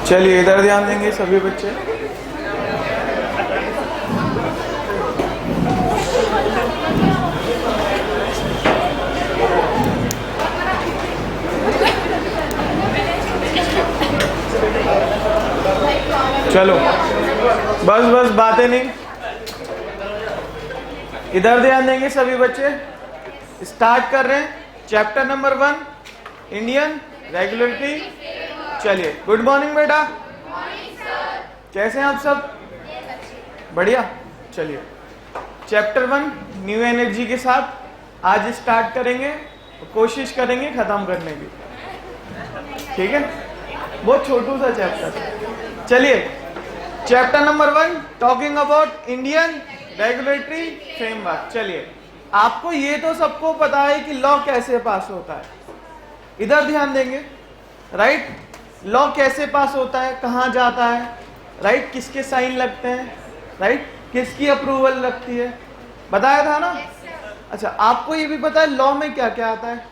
चलिए इधर ध्यान देंगे सभी बच्चे। चलो बस बस बातें नहीं, इधर ध्यान देंगे सभी बच्चे। स्टार्ट कर रहे हैं चैप्टर नंबर 1 इंडियन रेगुलेटरी। चलिए गुड मॉर्निंग बेटा, कैसे हैं आप सब? बढ़िया। चलिए चैप्टर 1 न्यू एनर्जी के साथ आज स्टार्ट करेंगे, कोशिश करेंगे खत्म करने की, ठीक है? बहुत छोटू सा चैप्टर। चलिए chapter number 1 talking about Indian regulatory framework. चलिए आपको ये तो सबको पता है कि लॉ कैसे पास होता है, इधर ध्यान देंगे। राइट, लॉ कैसे पास होता है, कहाँ जाता है, राइट, किसके साइन लगते हैं, राइट, किसकी अप्रूवल लगती है, बताया था ना? अच्छा, आपको ये भी पता है लॉ में क्या क्या आता है?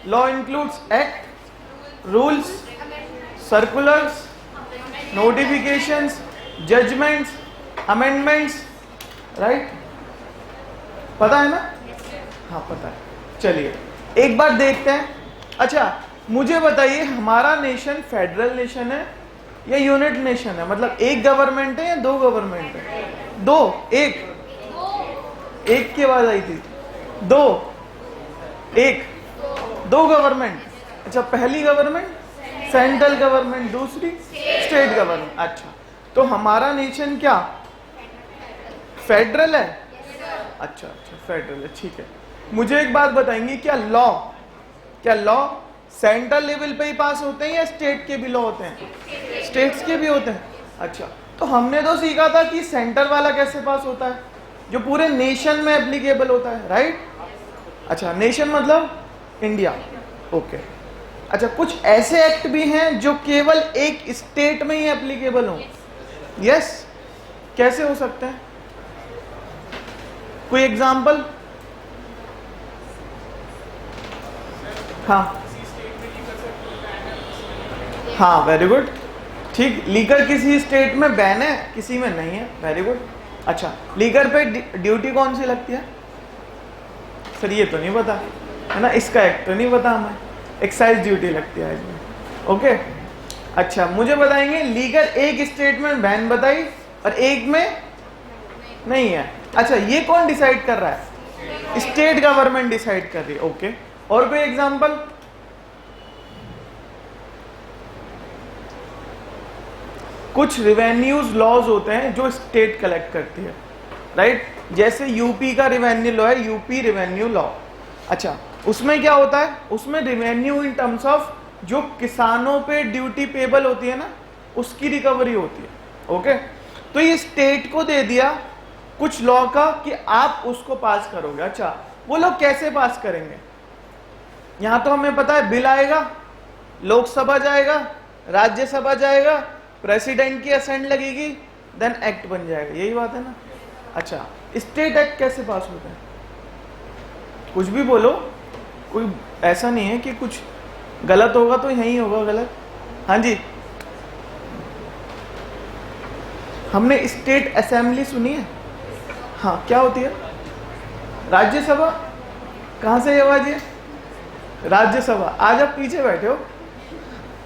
Law includes act, rules, circulars, notifications, judgments, amendments, right, पता है ना? हाँ पता है। चलिए एक बार देखते हैं। अच्छा मुझे बताइए, हमारा नेशन फेडरल नेशन है या यूनिट नेशन है? मतलब एक गवर्नमेंट है या दो गवर्नमेंट है? दो, एक की आवाज आई थी। दो, एक, दो गवर्नमेंट। अच्छा, पहली गवर्नमेंट सेंट्रल गवर्नमेंट, दूसरी स्टेट गवर्नमेंट। अच्छा, तो हमारा नेशन क्या फेडरल है? अच्छा अच्छा फेडरल है, ठीक है। मुझे एक बात बताएंगे, क्या लॉ सेंट्रल लेवल पे ही पास होते हैं या स्टेट के भी लॉ होते हैं? स्टेट्स के भी होते हैं। अच्छा, तो हमने तो सीखा था कि सेंटर वाला कैसे पास होता है, जो पूरे नेशन में एप्लीकेबल होता है, राइट? अच्छा, नेशन मतलब इंडिया, ओके। अच्छा, कुछ ऐसे एक्ट भी हैं जो केवल एक स्टेट में ही एप्लीकेबल हो? यस, कैसे हो सकते हैं? कोई एग्जाम्पल? हाँ हाँ, वेरी गुड, ठीक। लीकर किसी स्टेट में बैन है, किसी में नहीं है, वेरी गुड। अच्छा, लीकर पे ड्यूटी कौन सी लगती है? सर ये तो नहीं पता है ना, इसका एक्ट तो नहीं पता हमें। एक्साइज ड्यूटी लगती है इसमें, ओके। अच्छा, मुझे बताएंगे लीकर एक स्टेट में बैन बताई और एक में नहीं है। अच्छा, ये कौन डिसाइड कर रहा है? स्टेट गवर्नमेंट डिसाइड कर रही है, ओके। और कोई एग्जांपल? कुछ रिवेन्यूज लॉज होते हैं जो स्टेट कलेक्ट करती है, राइट? जैसे यूपी का रिवेन्यू लॉ है, यूपी रिवेन्यू लॉ। अच्छा, उसमें क्या होता है? उसमें रिवेन्यू इन टर्म्स ऑफ जो किसानों पे ड्यूटी पेबल होती है ना, उसकी रिकवरी होती है, ओके। तो ये स्टेट को दे दिया कुछ लॉ का कि आप उसको पास करोगे। अच्छा, वो लोग कैसे पास करेंगे? यहां तो हमें पता है बिल आएगा, लोकसभा जाएगा, राज्यसभा जाएगा, प्रेसिडेंट की असेंट लगेगी, देन एक्ट बन जाएगा, यही बात है ना? अच्छा, स्टेट एक्ट कैसे पास होता है? कुछ भी बोलो, कोई ऐसा नहीं है कि कुछ गलत होगा तो यही होगा गलत। हाँ जी, हमने स्टेट असेंबली सुनी है? हाँ, क्या होती है? राज्यसभा। कहां से आवाज है? राज्यसभा। आज आप पीछे बैठे हो।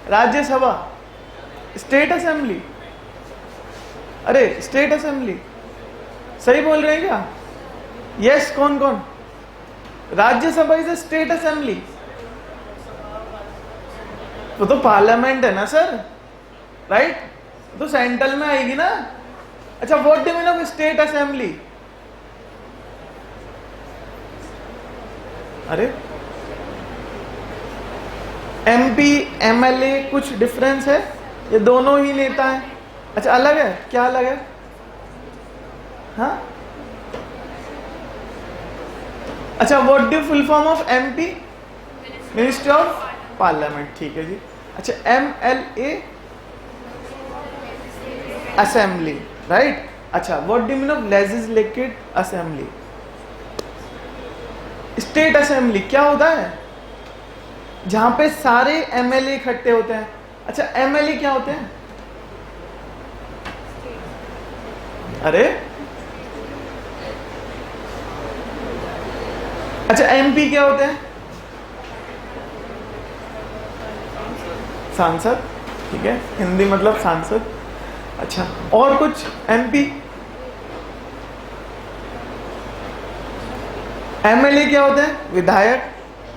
Rajya Sabha, state assembly. अरे स्टेट असेंबली, सही बोल रहे हैं क्या? यस, कौन कौन? Rajya Sabha is a state assembly. वो तो पार्लियामेंट है ना सर, राइट? तो सेंट्रल में आएगी ना। अच्छा, what do you mean of state assembly? अरे एमपी एमएलए कुछ डिफरेंस है? ये दोनों ही नेता हैं। अच्छा, अलग है? क्या अलग है? हाँ, अच्छा, what do full form of MP? Minister of parliament, ठीक है जी। अच्छा, एमएलए असेंबली, राइट? अच्छा, what do mean of legislative assembly? State assembly क्या होता है? जहां पे सारे एमएलए इकट्ठे होते हैं। अच्छा, एमएलए क्या होते हैं? अरे अच्छा, एमपी क्या होते हैं? सांसद, ठीक है, हिंदी मतलब सांसद। अच्छा, और कुछ? एमपी। एमएलए क्या होते हैं? विधायक।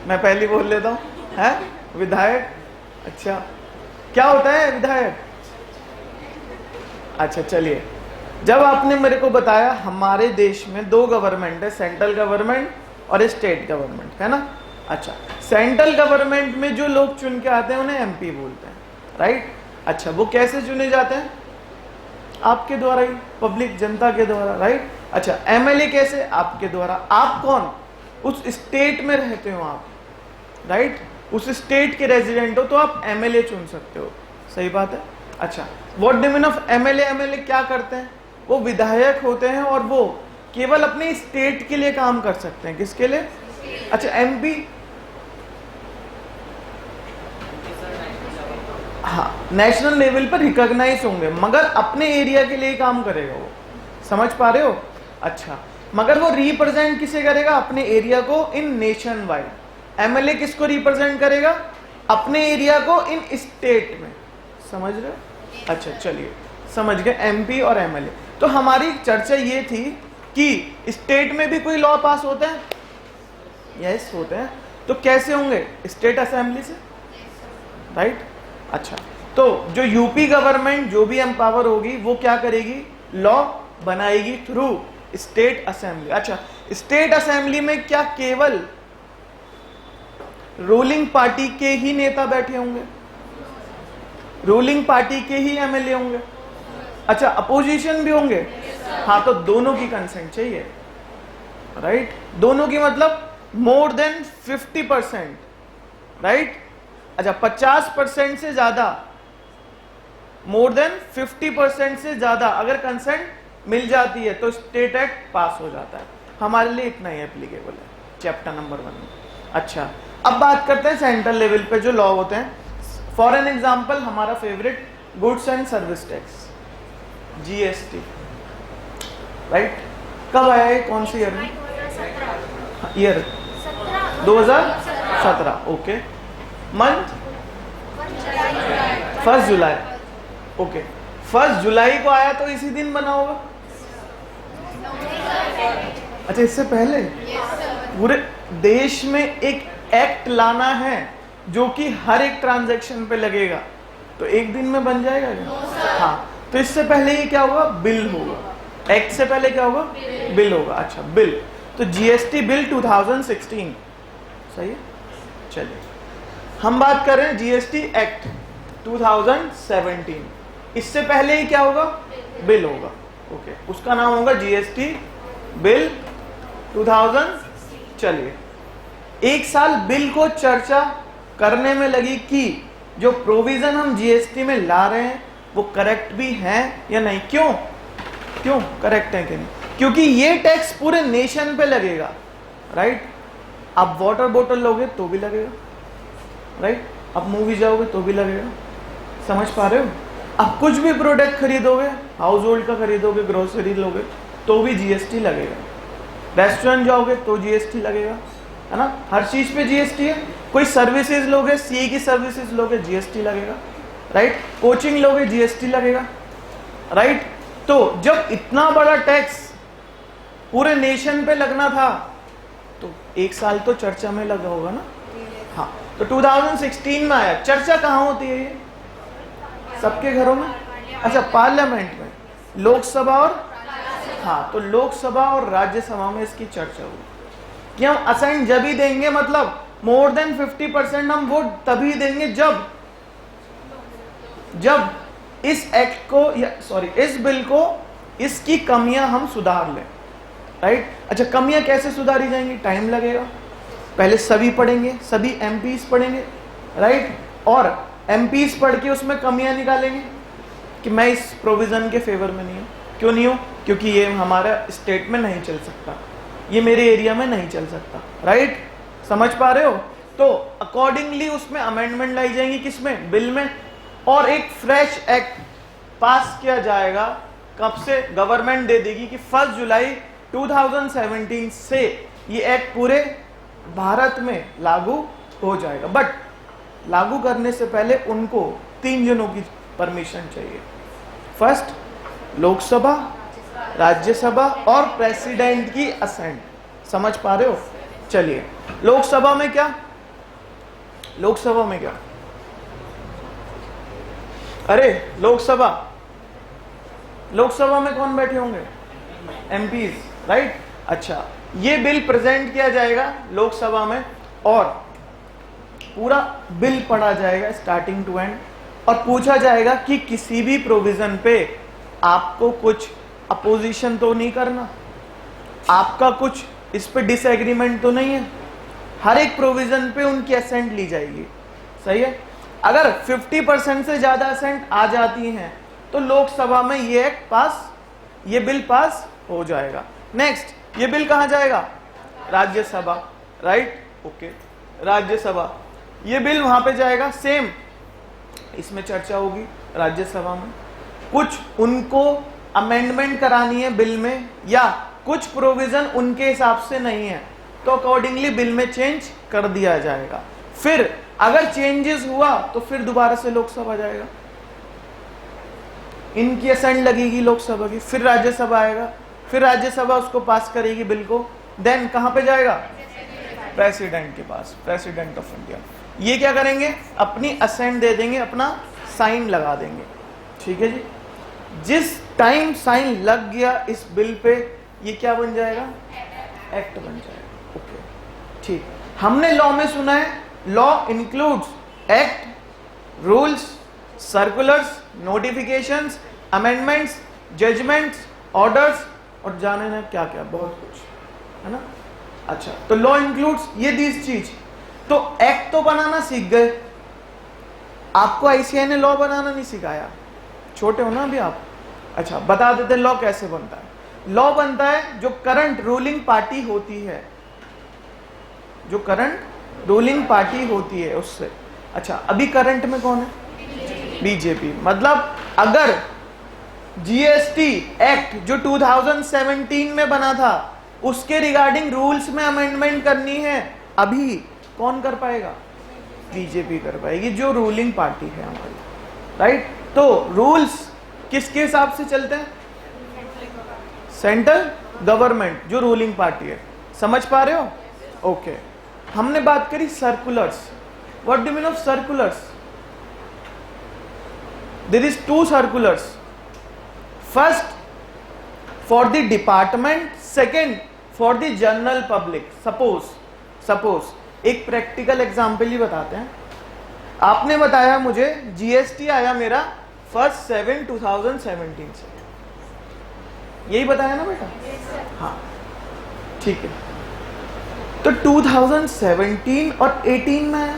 मैं पहले बोल लेता हूँ, है विधायक। अच्छा, क्या होता है विधायक? अच्छा चलिए, जब आपने मेरे को बताया हमारे देश में दो गवर्नमेंट है, सेंट्रल गवर्नमेंट और स्टेट गवर्नमेंट, है ना। अच्छा, सेंट्रल गवर्नमेंट में जो लोग चुन के आते हैं उन्हें एमपी बोलते हैं, राइट। अच्छा, वो कैसे चुने जाते हैं? आपके द्वारा ही, पब्लिक जनता के द्वारा, राइट। अच्छा, एमएलए कैसे? आपके द्वारा। आप कौन? उस स्टेट में रहते हो आप, राइट, उस स्टेट के रेजिडेंट हो तो आप एमएलए चुन सकते हो, सही बात है। अच्छा, what do mean of MLA? MLA क्या करते हैं? वो विधायक होते हैं और वो केवल अपने स्टेट के लिए काम कर सकते हैं। किसके लिए? अच्छा, एमपी? हाँ, नेशनल लेवल पर रिकॉग्नाइज होंगे मगर अपने एरिया के लिए काम करेगा वो, समझ पा रहे हो। अच्छा, मगर वो रिप्रेजेंट किसे करेगा? अपने एरिया को इन नेशन वाइड। एमएलए किसको रिप्रेजेंट करेगा? अपने एरिया को इन स्टेट में, समझ रहे हो। अच्छा चलिए, समझ गए एमपी और एमएलए। तो हमारी चर्चा ये थी कि स्टेट में भी कोई लॉ पास होते हैं? यस होते हैं। तो कैसे होंगे? स्टेट असेंबली से, राइट। अच्छा, तो जो यूपी गवर्नमेंट जो भी एम्पावर होगी वो क्या करेगी? लॉ बनाएगी थ्रू स्टेट असेंबली। अच्छा, स्टेट असेंबली में क्या केवल रूलिंग पार्टी के ही नेता बैठे होंगे? रूलिंग पार्टी के ही एमएलए होंगे? अच्छा, अपोजिशन भी होंगे? हाँ, तो दोनों की कंसेंट चाहिए, राइट। दोनों की मतलब मोर देन 50%, राइट। अच्छा, 50% से ज्यादा, मोर देन 50% से ज्यादा अगर कंसेंट मिल जाती है तो स्टेट एक्ट पास हो जाता है। हमारे लिए इतना ही एप्लीकेबल है चैप्टर नंबर 1 में। अच्छा, अब बात करते हैं सेंट्रल लेवल पे जो लॉ होते हैं। फॉर एन एग्जाम्पल, हमारा favourite goods and service tax, GST, right. कब आया है? कौन सी ईयर में? ईयर 2017। ओके, मंथ 1 जुलाई। ओके, 1 जुलाई को आया तो इसी दिन बना होगा। अच्छा, इससे पहले पूरे देश में एक एक्ट लाना है जो कि हर एक ट्रांजैक्शन पे लगेगा, तो एक दिन में बन जाएगा क्या? हाँ, तो इससे पहले ये क्या होगा? बिल होगा। एक्ट से पहले क्या होगा? बिल होगा। अच्छा, बिल, तो जीएसटी बिल 2016, सही है। चलिए, हम बात कर रहे हैं जीएसटी एक्ट 2017। इससे पहले ही क्या होगा? बिल होगा। ओके, उसका नाम होगा जीएसटी बिल 2000। चलिए, एक साल बिल को चर्चा करने में लगी कि जो प्रोविजन हम जीएसटी में ला रहे हैं वो करेक्ट भी हैं या नहीं। क्यों करेक्ट है कि नहीं? क्योंकि ये टैक्स पूरे नेशन पे लगेगा, राइट। आप वाटर बोतल लोगे तो भी लगेगा, राइट। आप मूवी जाओगे तो भी लगेगा, समझ पा रहे हो। आप कुछ भी प्रोडक्ट खरीदोगे, हाउस होल्ड का खरीदोगे, ग्रोसरी लोगे तो भी जीएसटी लगेगा। रेस्टोरेंट जाओगे तो जीएसटी लगेगा, है ना। हर चीज पे जीएसटी है। कोई सर्विसेज लोगे, सीए की सर्विसेज लोगे, जीएसटी लगेगा, राइट। कोचिंग लोगे, जीएसटी लगेगा, राइट। तो जब इतना बड़ा टैक्स पूरे नेशन पे लगना था तो एक साल तो चर्चा में लगा होगा ना। हाँ, तो 2016 में आया। चर्चा कहाँ होती है ये? सबके घरों में। अच्छा, पार्लियामेंट में, लोकसभा और, हाँ, तो लोकसभा और राज्यसभा में इसकी चर्चा हुई कि हम असाइन जब ही देंगे, मतलब मोर देन 50% हम वोट तभी देंगे जब इस एक्ट को, या सॉरी, इस बिल को, इसकी कमियां हम सुधार लें, राइट। अच्छा, कमियां कैसे सुधारी जाएंगी? टाइम लगेगा। पहले सभी पढ़ेंगे, सभी एमपीज पढ़ेंगे, राइट, और एमपीज पढ़ के उसमें कमियां निकालेंगे कि मैं इस प्रोविजन के फेवर में नहीं हूँ। क्यों नहीं हूँ? क्योंकि ये हमारा स्टेट में नहीं चल सकता, ये मेरे एरिया में नहीं चल सकता, राइट। समझ पा रहे हो। तो अकॉर्डिंगली उसमें अमेंडमेंट लाई जाएंगी, किसमें? बिल में, और एक फ्रेश एक्ट पास किया जाएगा कब से गवर्नमेंट दे देगी कि 1 जुलाई 2017 से ये एक्ट पूरे भारत में लागू हो जाएगा। बट लागू करने से पहले उनको 3 जनों की परमिशन चाहिए। फर्स्ट लोकसभा, राज्यसभा और प्रेसिडेंट की असेंट। समझ पा रहे हो? चलिए, लोकसभा में क्या, लोकसभा में क्या, अरे लोकसभा, लोकसभा में कौन बैठे होंगे? MPs, right. अच्छा, ये बिल प्रेजेंट किया जाएगा लोकसभा में और पूरा बिल पढ़ा जाएगा स्टार्टिंग टू एंड, और पूछा जाएगा कि किसी भी प्रोविजन पे आपको कुछ अपोजिशन तो नहीं करना, आपका कुछ इस पे डिसएग्रीमेंट तो नहीं है। हर एक प्रोविजन पे उनकी असेंट ली जाएगी। सही है? अगर 50% से ज्यादा असेंट आ जाती हैं तो लोकसभा में ये एक्ट पास, ये बिल पास हो जाएगा। नेक्स्ट, ये बिल कहां जाएगा? Rajya Sabha, right, okay, Rajya Sabha. ये बिल वहां पे जाएगा, सेम इसमें चर्चा होगी राज्यसभा में। कुछ उनको अमेंडमेंट करानी है बिल में, या कुछ प्रोविजन उनके हिसाब से नहीं है तो अकॉर्डिंगली बिल में चेंज कर दिया जाएगा। फिर अगर चेंजेस हुआ तो फिर दोबारा से लोकसभा जाएगा, इनकी असेंट लगेगी लोकसभा की, फिर राज्यसभा आएगा, फिर राज्यसभा उसको पास करेगी बिल को, देन कहां पे जाएगा? प्रेसिडेंट के पास, प्रेसिडेंट ऑफ इंडिया। ये क्या करेंगे? अपनी असेंट दे देंगे, अपना साइन लगा देंगे। ठीक है जी। जिस टाइम साइन लग गया इस बिल पे, ये क्या बन जाएगा? एक्ट बन जाएगा। ओके, ठीक। हमने लॉ में सुना है, law includes act, rules, circulars, notifications, amendments, judgments, orders और जाने ना क्या क्या, बहुत कुछ है ना। अच्छा, तो लॉ इंक्लूड्स ये दीज चीज। तो एक्ट तो बनाना सीख गए, आपको आईसीआई ने लॉ बनाना नहीं सिखाया, छोटे हो ना अभी आप। अच्छा, बता देते लॉ कैसे बनता है। लॉ बनता है जो करंट रूलिंग पार्टी होती है, जो करंट रूलिंग पार्टी होती है उससे। अच्छा, अभी करंट में कौन है? बीजेपी। मतलब अगर जीएसटी एक्ट जो 2017 में बना था उसके रिगार्डिंग रूल्स में अमेंडमेंट करनी है, अभी कौन कर पाएगा? बीजेपी कर पाएगी, जो रूलिंग पार्टी है हमारी, राइट। तो रूल्स किसके हिसाब से चलते हैं? सेंट्रल गवर्नमेंट, जो रूलिंग पार्टी है। समझ पा रहे हो? ओके। हमने बात करी circulars. What do mean of circulars? There is 2 circulars, first for the department, second for the general public. Suppose एक प्रैक्टिकल एग्जांपल ही बताते हैं। आपने बताया मुझे जीएसटी आया मेरा 1/7/2017 से, यही बताया ना बेटा? हाँ, ठीक है। तो 2017 और 18 में आया,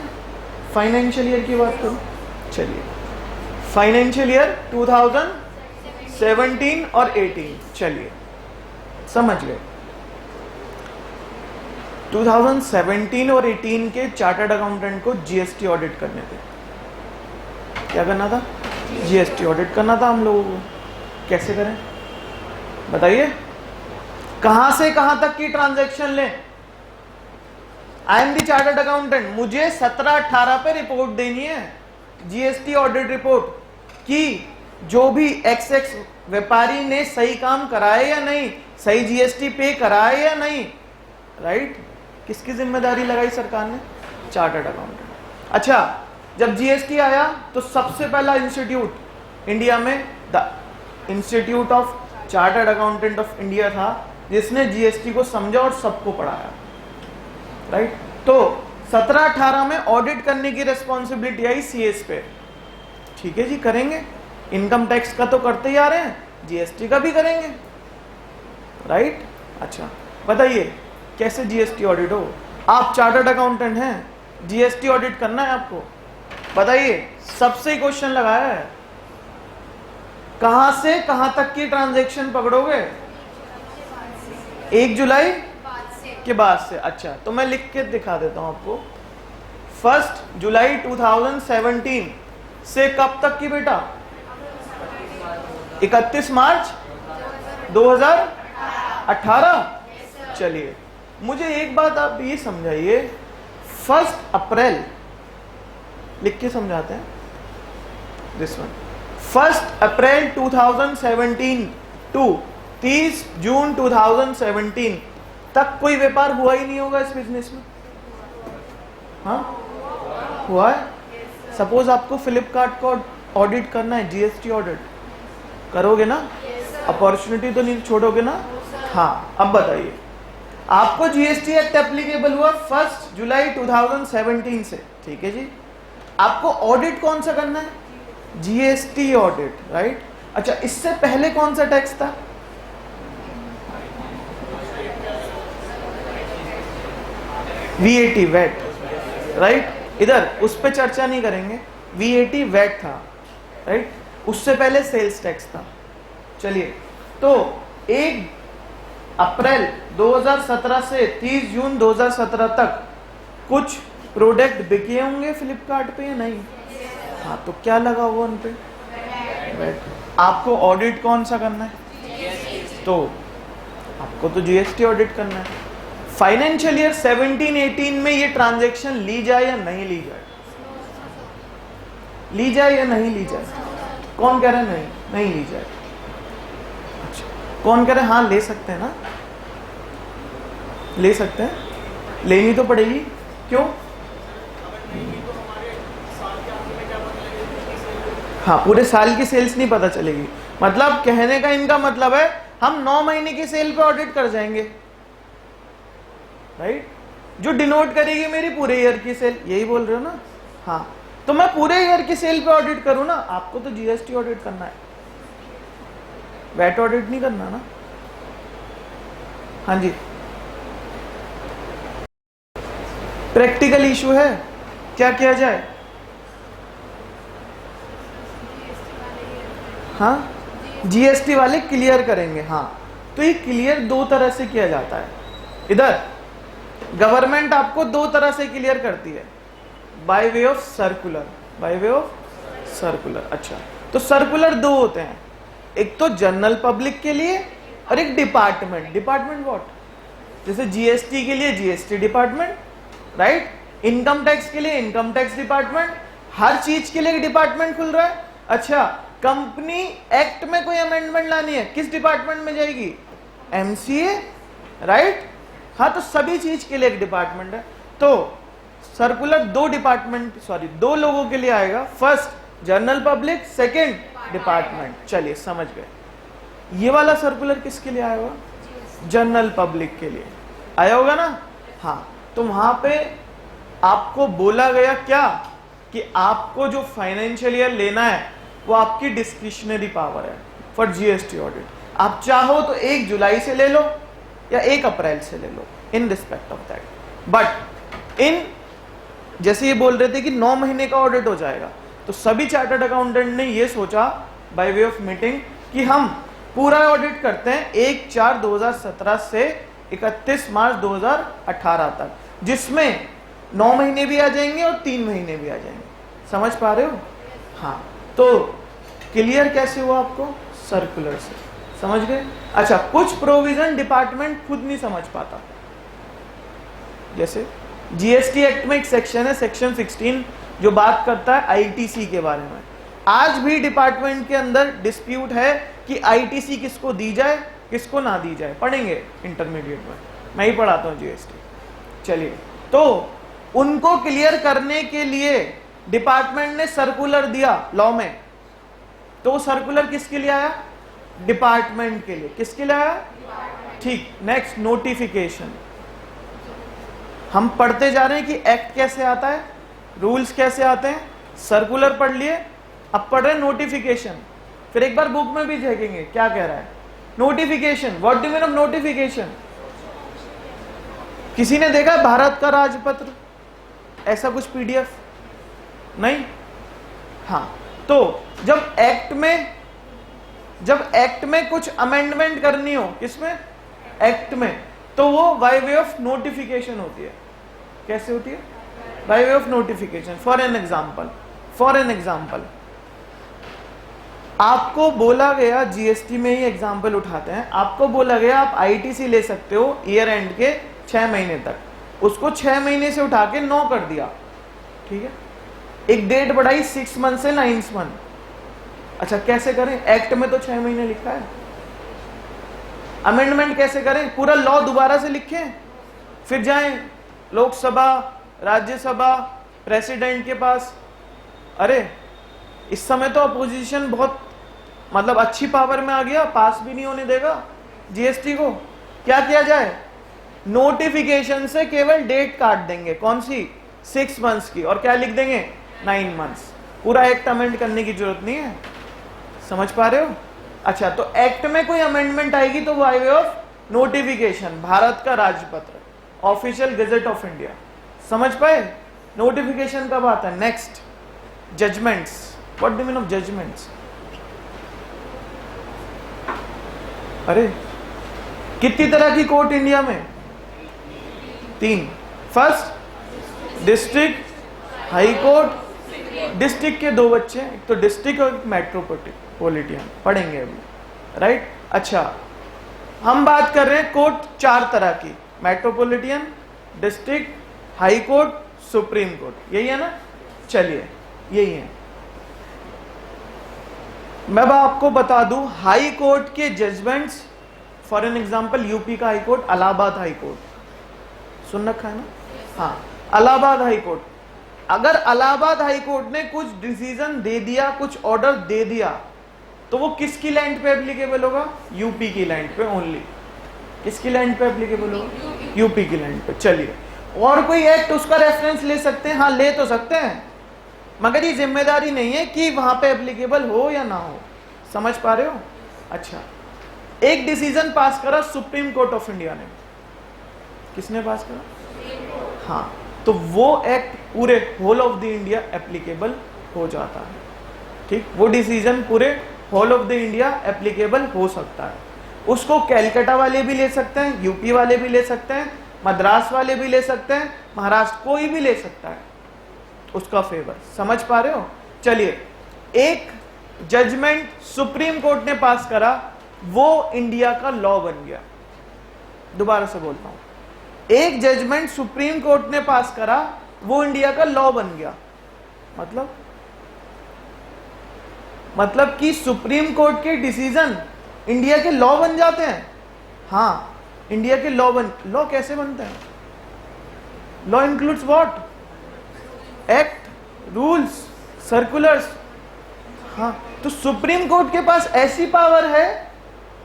फाइनेंशियल ईयर की बात करूं। चलिए, फाइनेंशियल ईयर 2017 और 18, चलिए समझ गए। 2017 और 18 के चार्टर्ड अकाउंटेंट को जीएसटी ऑडिट करने थे। क्या करना था? जीएसटी ऑडिट करना था हम लोगों को। कैसे करें बताइए? कहां से कहां तक की ट्रांजैक्शन लें? I am the chartered accountant, मुझे 17-18 पे रिपोर्ट देनी है, जीएसटी ऑडिट रिपोर्ट, कि जो भी एक्स व्यापारी ने सही काम कराया या नहीं, सही जीएसटी पे कराया या नहीं, राइट। किसकी जिम्मेदारी लगाई सरकार ने? Chartered accountant. अच्छा, जब जीएसटी आया तो सबसे पहला इंस्टीट्यूट इंडिया में the institute of chartered accountant of India था, जिसने जीएसटी को समझा और सबको पढ़ाया, राइट। तो 17-18 में ऑडिट करने की रिस्पॉन्सिबिलिटी आई सीएस पे। ठीक है जी, करेंगे। इनकम टैक्स का तो करते ही आ रहे हैं, जीएसटी का भी करेंगे, राइट। अच्छा, बताइए कैसे जीएसटी ऑडिट हो? आप चार्टर्ड अकाउंटेंट हैं, जीएसटी ऑडिट करना है आपको, बताइए। सबसे क्वेश्चन लगाया है, कहां से कहां तक की ट्रांजैक्शन पकड़ोगे? 1 जुलाई के बाद से। अच्छा, तो मैं लिख के दिखा देता हूं आपको। 1 जुलाई 2017 से कब तक की बेटा? 31 मार्च 2018। चलिए मुझे एक बात आप ये समझाइए, 1 अप्रैल लिख के समझाते हैं, दिस वन, 1 अप्रैल 2017 टू 30 जून 2017 तक कोई व्यापार हुआ ही नहीं होगा इस बिजनेस में। हाँ हुआ है। सपोज आपको फ्लिपकार्ट को ऑडिट करना है, जीएसटी ऑडिट करोगे ना, अपॉर्चुनिटी तो नहीं छोड़ोगे ना। हाँ अब बताइए, आपको जीएसटी एक्ट एप्लीकेबल हुआ 1 जुलाई 2017 से, ठीक है जी। आपको ऑडिट कौन सा करना है? GST audit, right. अच्छा इससे पहले कौन सा टैक्स था? VAT, VAT, right. इधर उस पे चर्चा नहीं करेंगे, वीएटी वैट था, राइट। उससे पहले सेल्स टैक्स था। चलिए तो 1 अप्रैल 2017 से 30 जून 2017 तक कुछ प्रोडक्ट बिके होंगे फ्लिपकार्ट पे या नहीं? हाँ तो क्या लगा हुआ उन पे? वैट। आपको ऑडिट कौन सा करना है? तो आपको तो जीएसटी ऑडिट करना है। फाइनेंशियल ईयर 17-18 में ये ट्रांजैक्शन ली जाए या नहीं ली जाए? ली जाए या नहीं ली जाए? कौन कह रहे हैं नहीं ली जाए? अच्छा कौन कह रहे हैं हाँ ले सकते हैं ना? ले सकते हैं, लेनी तो पड़ेगी। क्यों? हाँ पूरे साल की सेल्स नहीं पता चलेगी। मतलब कहने का इनका मतलब है हम 9 महीने की सेल पे ऑडिट कर जाएंगे, राइट। जो डिनोट करेगी मेरी पूरे ईयर की सेल, यही बोल रहे हो ना? हाँ तो मैं पूरे ईयर की सेल पे ऑडिट करूं ना, आपको तो जीएसटी ऑडिट करना है, वैट ऑडिट नहीं करना ना। हाँ जी प्रैक्टिकल इशू है, क्या किया जाए? हाँ जीएसटी वाले क्लियर करेंगे। हाँ तो ये क्लियर 2 तरह से किया जाता है। इधर गवर्नमेंट आपको 2 तरह से क्लियर करती है, by way of circular, by way of circular. अच्छा तो सर्कुलर 2 होते हैं, एक तो जनरल पब्लिक के लिए और एक डिपार्टमेंट। Department what? जैसे जीएसटी के लिए GST department, right. Income tax के लिए इनकम टैक्स डिपार्टमेंट, हर चीज के लिए एक डिपार्टमेंट खुल रहा है। अच्छा कंपनी एक्ट में कोई अमेंडमेंट लानी है, किस डिपार्टमेंट में जाएगी? MCA, right. हाँ तो सभी चीज के लिए एक डिपार्टमेंट है। तो सर्कुलर 2 लोगों के लिए आएगा, first general public, second department. चलिए समझ गए। ये वाला सर्कुलर किसके लिए आया होगा? जनरल पब्लिक के लिए आया होगा ना। हाँ तो वहां पे आपको बोला गया क्या कि आपको जो फाइनेंशियल ईयर लेना है वो आपकी डिस्क्रिशनरी पावर है फॉर जीएसटी ऑडिट। आप चाहो तो 1 जुलाई से ले लो या 1 अप्रैल से ले लो, in respect of that. But इन जैसे ये बोल रहे थे कि 9 महीने का ऑडिट हो जाएगा, तो सभी चार्टर्ड अकाउंटेंट ने ये सोचा बाय वे ऑफ मीटिंग कि हम पूरा ऑडिट करते हैं 1/4/2017 से 31 मार्च 2018 तक, जिसमें 9 महीने भी आ जाएंगे और 3 महीने भी आ जाएंगे। समझ पा रहे हो? हाँ तो क्लियर कैसे हुआ आपको? सर्कुलर से समझ गए। अच्छा कुछ प्रोविजन डिपार्टमेंट खुद नहीं समझ पाता, जैसे जीएसटी एक्ट में एक सेक्शन है सेक्शन 16 जो बात करता है आईटीसी के बारे में। आज भी डिपार्टमेंट के अंदर डिस्प्यूट है कि आईटीसी किसको दी जाए किसको ना दी जाए। पढ़ेंगे इंटरमीडिएट में, मैं ही पढ़ाता हूँ जीएसटी। चलिए तो उनको क्लियर करने के लिए डिपार्टमेंट ने सर्कुलर दिया लॉ में, तो सर्कुलर किसके लिए आया? डिपार्टमेंट के लिए। किसके लिए आया? ठीक। Next notification. हम पढ़ते जा रहे हैं कि एक्ट कैसे आता है, रूल्स कैसे आते हैं। सर्कुलर पढ़ लिए, अब पढ़ रहे हैं नोटिफिकेशन। फिर एक बार बुक में भी देखेंगे क्या कह रहा है। Notification, what do mean of notification? किसी ने देखा भारत का राजपत्र, ऐसा कुछ पीडीएफ? नहीं। हाँ तो जब एक्ट में कुछ अमेंडमेंट करनी हो, किसमें? एक्ट में, तो वो बाय वे ऑफ नोटिफिकेशन होती है। कैसे होती है? By way of notification. For an example आपको बोला गया, जीएसटी में ही एग्जाम्पल उठाते हैं, आपको बोला गया आप आईटीसी ले सकते हो ईयर एंड के 6 महीने तक, उसको 6 महीने से उठा के 9 कर दिया, ठीक है, एक डेट बढ़ाई 6 मंथ से 9 मंथ। अच्छा कैसे करें? एक्ट में तो 6 महीने लिखा है, अमेंडमेंट कैसे करें? पूरा लॉ दोबारा से लिखें, फिर जाएं लोकसभा, राज्यसभा, प्रेसिडेंट के पास। अरे इस समय तो अपोजिशन बहुत मतलब अच्छी पावर में आ गया, पास भी नहीं होने देगा जीएसटी को। क्या किया जाए? नोटिफिकेशन से केवल डेट काट देंगे, कौन सी? 6 मंथ्स की, और क्या लिख देंगे? 9 मंथ्स। पूरा एक्ट अमेंड करने की जरूरत नहीं है। समझ पा रहे हो? अच्छा, तो एक्ट में कोई अमेंडमेंट आएगी तो by way of notification, Bharat का राजपत्र, ऑफिशियल गजेट ऑफ इंडिया। समझ पाए? नोटिफिकेशन कब आता है? Next, judgments. What do mean of judgments? अरे कितनी तरह की कोर्ट इंडिया में? 3। First district high court. District के 2 बच्चे, एक तो डिस्ट्रिक्ट और एक मेट्रोपोलिटन, पढ़ेंगे अभी, राइट। अच्छा, हम बात कर रहे हैं कोर्ट 4 तरह की, metropolitan, district, high court, supreme court, यही है ना? चलिए यही है। मैं आपको बता दूं, हाई कोर्ट के judgments, for an example UP का high court, Allahabad high court, सुन रखा है ना? हाँ, इलाहाबाद हाई कोर्ट। अगर इलाहाबाद हाई कोर्ट ने कुछ डिसीजन दे दिया, कुछ ऑर्डर दे दिया, तो वो किसकी लैंड पे एप्लीकेबल होगा? यूपी की लैंड पे ओनली। किसकी लैंड पे एप्लीकेबल होगा? यूपी की लैंड पे। चलिए, और कोई एक्ट उसका रेफरेंस ले सकते हैं? हाँ, ले तो सकते हैं, मगर ये जिम्मेदारी नहीं है कि वहां पे एप्लीकेबल हो या ना हो। समझ पा रहे हो? अच्छा, एक डिसीजन पास करा सुप्रीम कोर्ट ऑफ इंडिया ने। किसने पास करा? हाँ, तो वो एक्ट पूरे whole of the India applicable हो जाता है। ठीक, वो डिसीजन पूरे whole of the India applicable हो सकता है। उसको कैलकाटा वाले भी ले सकते हैं, यूपी वाले भी ले सकते हैं, मद्रास वाले भी ले सकते हैं, महाराष्ट्र, कोई भी ले सकता है उसका फेवर। समझ पा रहे हो? चलिए, एक जजमेंट सुप्रीम कोर्ट ने पास करा, वो इंडिया का लॉ बन गया। दोबारा से बोलता हूं, एक जजमेंट सुप्रीम कोर्ट ने पास करा, वो इंडिया का लॉ बन गया। मतलब कि सुप्रीम कोर्ट के डिसीजन इंडिया के लॉ बन जाते हैं। हाँ, इंडिया के लॉ कैसे बनते हैं? Law includes what? Act, rules, circulars. हाँ, तो सुप्रीम कोर्ट के पास ऐसी पावर है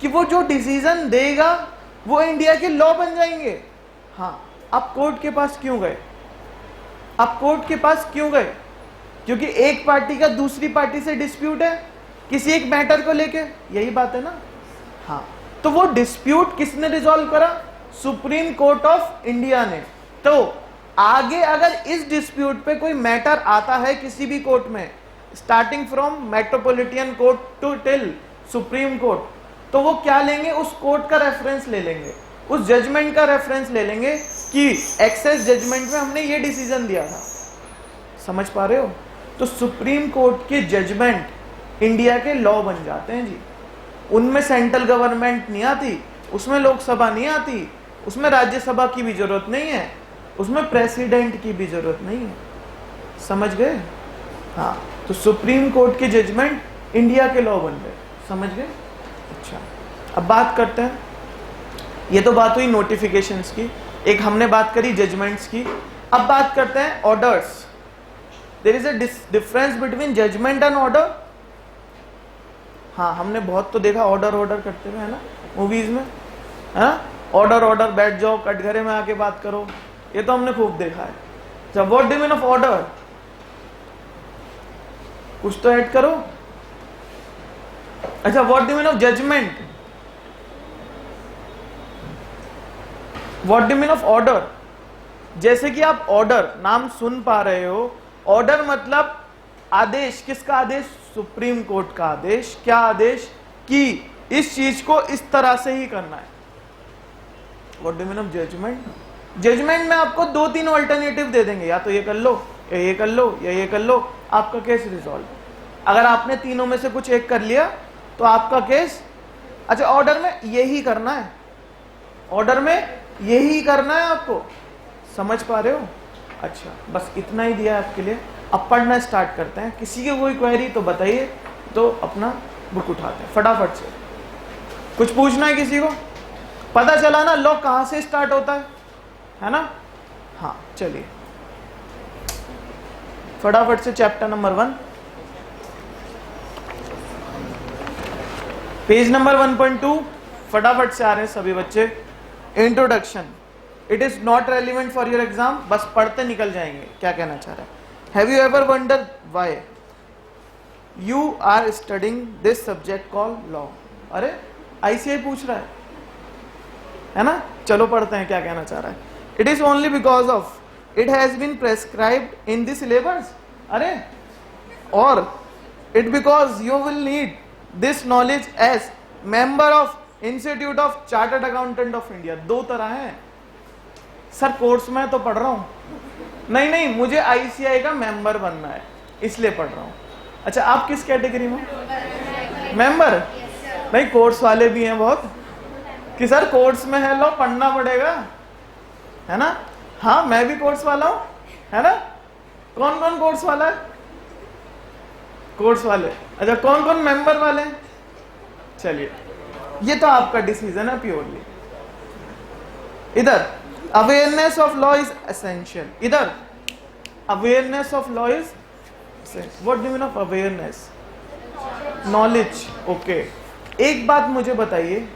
कि वो जो डिसीजन देगा वो इंडिया के लॉ बन जाएंगे। हाँ, आप कोर्ट के पास क्यों गए? आप कोर्ट के पास क्यों गए? क्योंकि एक पार्टी का दूसरी पार्टी से डिस्प्यूट है किसी एक मैटर को लेके, यही बात है ना? हाँ, तो वो डिस्प्यूट किसने रिजॉल्व करा? सुप्रीम कोर्ट ऑफ इंडिया ने। तो आगे अगर इस डिस्प्यूट पे कोई मैटर आता है किसी भी कोर्ट में, starting from metropolitan court to till supreme court, तो वो क्या लेंगे? उस कोर्ट का रेफरेंस ले लेंगे, उस जजमेंट का रेफरेंस ले लेंगे कि एक्सेस जजमेंट में हमने ये डिसीजन दिया था। समझ पा रहे हो? तो सुप्रीम कोर्ट के जजमेंट इंडिया के लॉ बन जाते हैं जी। उनमें सेंट्रल गवर्नमेंट नहीं आती, उसमें लोकसभा नहीं आती, उसमें राज्यसभा की भी जरूरत नहीं है, उसमें प्रेसिडेंट की भी जरूरत नहीं है। समझ गए? हाँ, तो सुप्रीम कोर्ट के जजमेंट इंडिया के लॉ बन गए। समझ गए? अच्छा, अब बात करते हैं, ये तो बात हुई नोटिफिकेशंस की, एक हमने बात करी जजमेंट्स की। अब बात करते हैं orders. There is a difference between judgment and order. हाँ, हमने बहुत तो देखा ऑर्डर करते हुए, है ना, मूवीज में, है ना? ऑर्डर बैठ जाओ, कटघरे में आके बात करो, ये तो हमने खूब देखा है। अच्छा, what do mean of order? कुछ तो ऐड करो। अच्छा, what do mean of judgment? What do mean of order? जैसे कि आप ऑर्डर नाम सुन पा रहे हो, ऑर्डर मतलब आदेश। किसका आदेश? सुप्रीम कोर्ट का आदेश। क्या आदेश? कि इस चीज को इस तरह से ही करना है। What do mean of judgment? Judgment में आपको 2-3 ऑल्टरनेटिव दे देंगे, या तो ये कर लो, या ये कर लो, या ये कर लो, आपका केस रिजॉल्व। अगर आपने तीनों में से कुछ एक कर लिया तो आपका केस, अच्छा ऑर्डर में यही करना है, ऑर्डर में यही करना है आपको, समझ पा रहे हो? अच्छा बस इतना ही दिया है आपके लिए। अब पढ़ना स्टार्ट करते हैं। किसी की कोई क्वेरी तो बताइए, तो अपना बुक उठाते हैं फटाफट से। कुछ पूछना है किसी को? पता चला ना लॉ कहां से स्टार्ट होता है ना? हाँ चलिए फटाफट से चैप्टर नंबर 1 पेज नंबर 1.2 फटाफट से आ रहे हैं सभी बच्चे। Introduction, it is not relevant for your exam, बस पढ़ते निकल जाएंगे। क्या कहना चाह रहा है? Have you ever wonder why you are studying this subject called law? अरे आईसीआई पूछ रहा है ना? चलो पढ़ते हैं क्या कहना चाह रहा है। It is only because of it has been prescribed in the syllabus, अरे और it because you will need this knowledge as member of institute of chartered accountant of India. दो तरह है सर, कोर्स में तो पढ़ रहा हूं, नहीं मुझे आईसीआई का मेंबर बनना है इसलिए पढ़ रहा हूं। अच्छा आप किस कैटेगरी में? मेंबर? नहीं कोर्स वाले भी हैं बहुत कि सर कोर्स में है लो पढ़ना पड़ेगा, है ना? हाँ मैं भी कोर्स वाला हूं, है ना? कौन कौन कोर्स वाला है? कोर्स वाले। अच्छा कौन कौन मेंबर वाले हैं? चलिए ये तो आपका डिसीजन है प्योरली। इधर awareness of law is essential, इधर awareness of law is, what do you mean of awareness? Knowledge. Okay एक बात मुझे बताइए,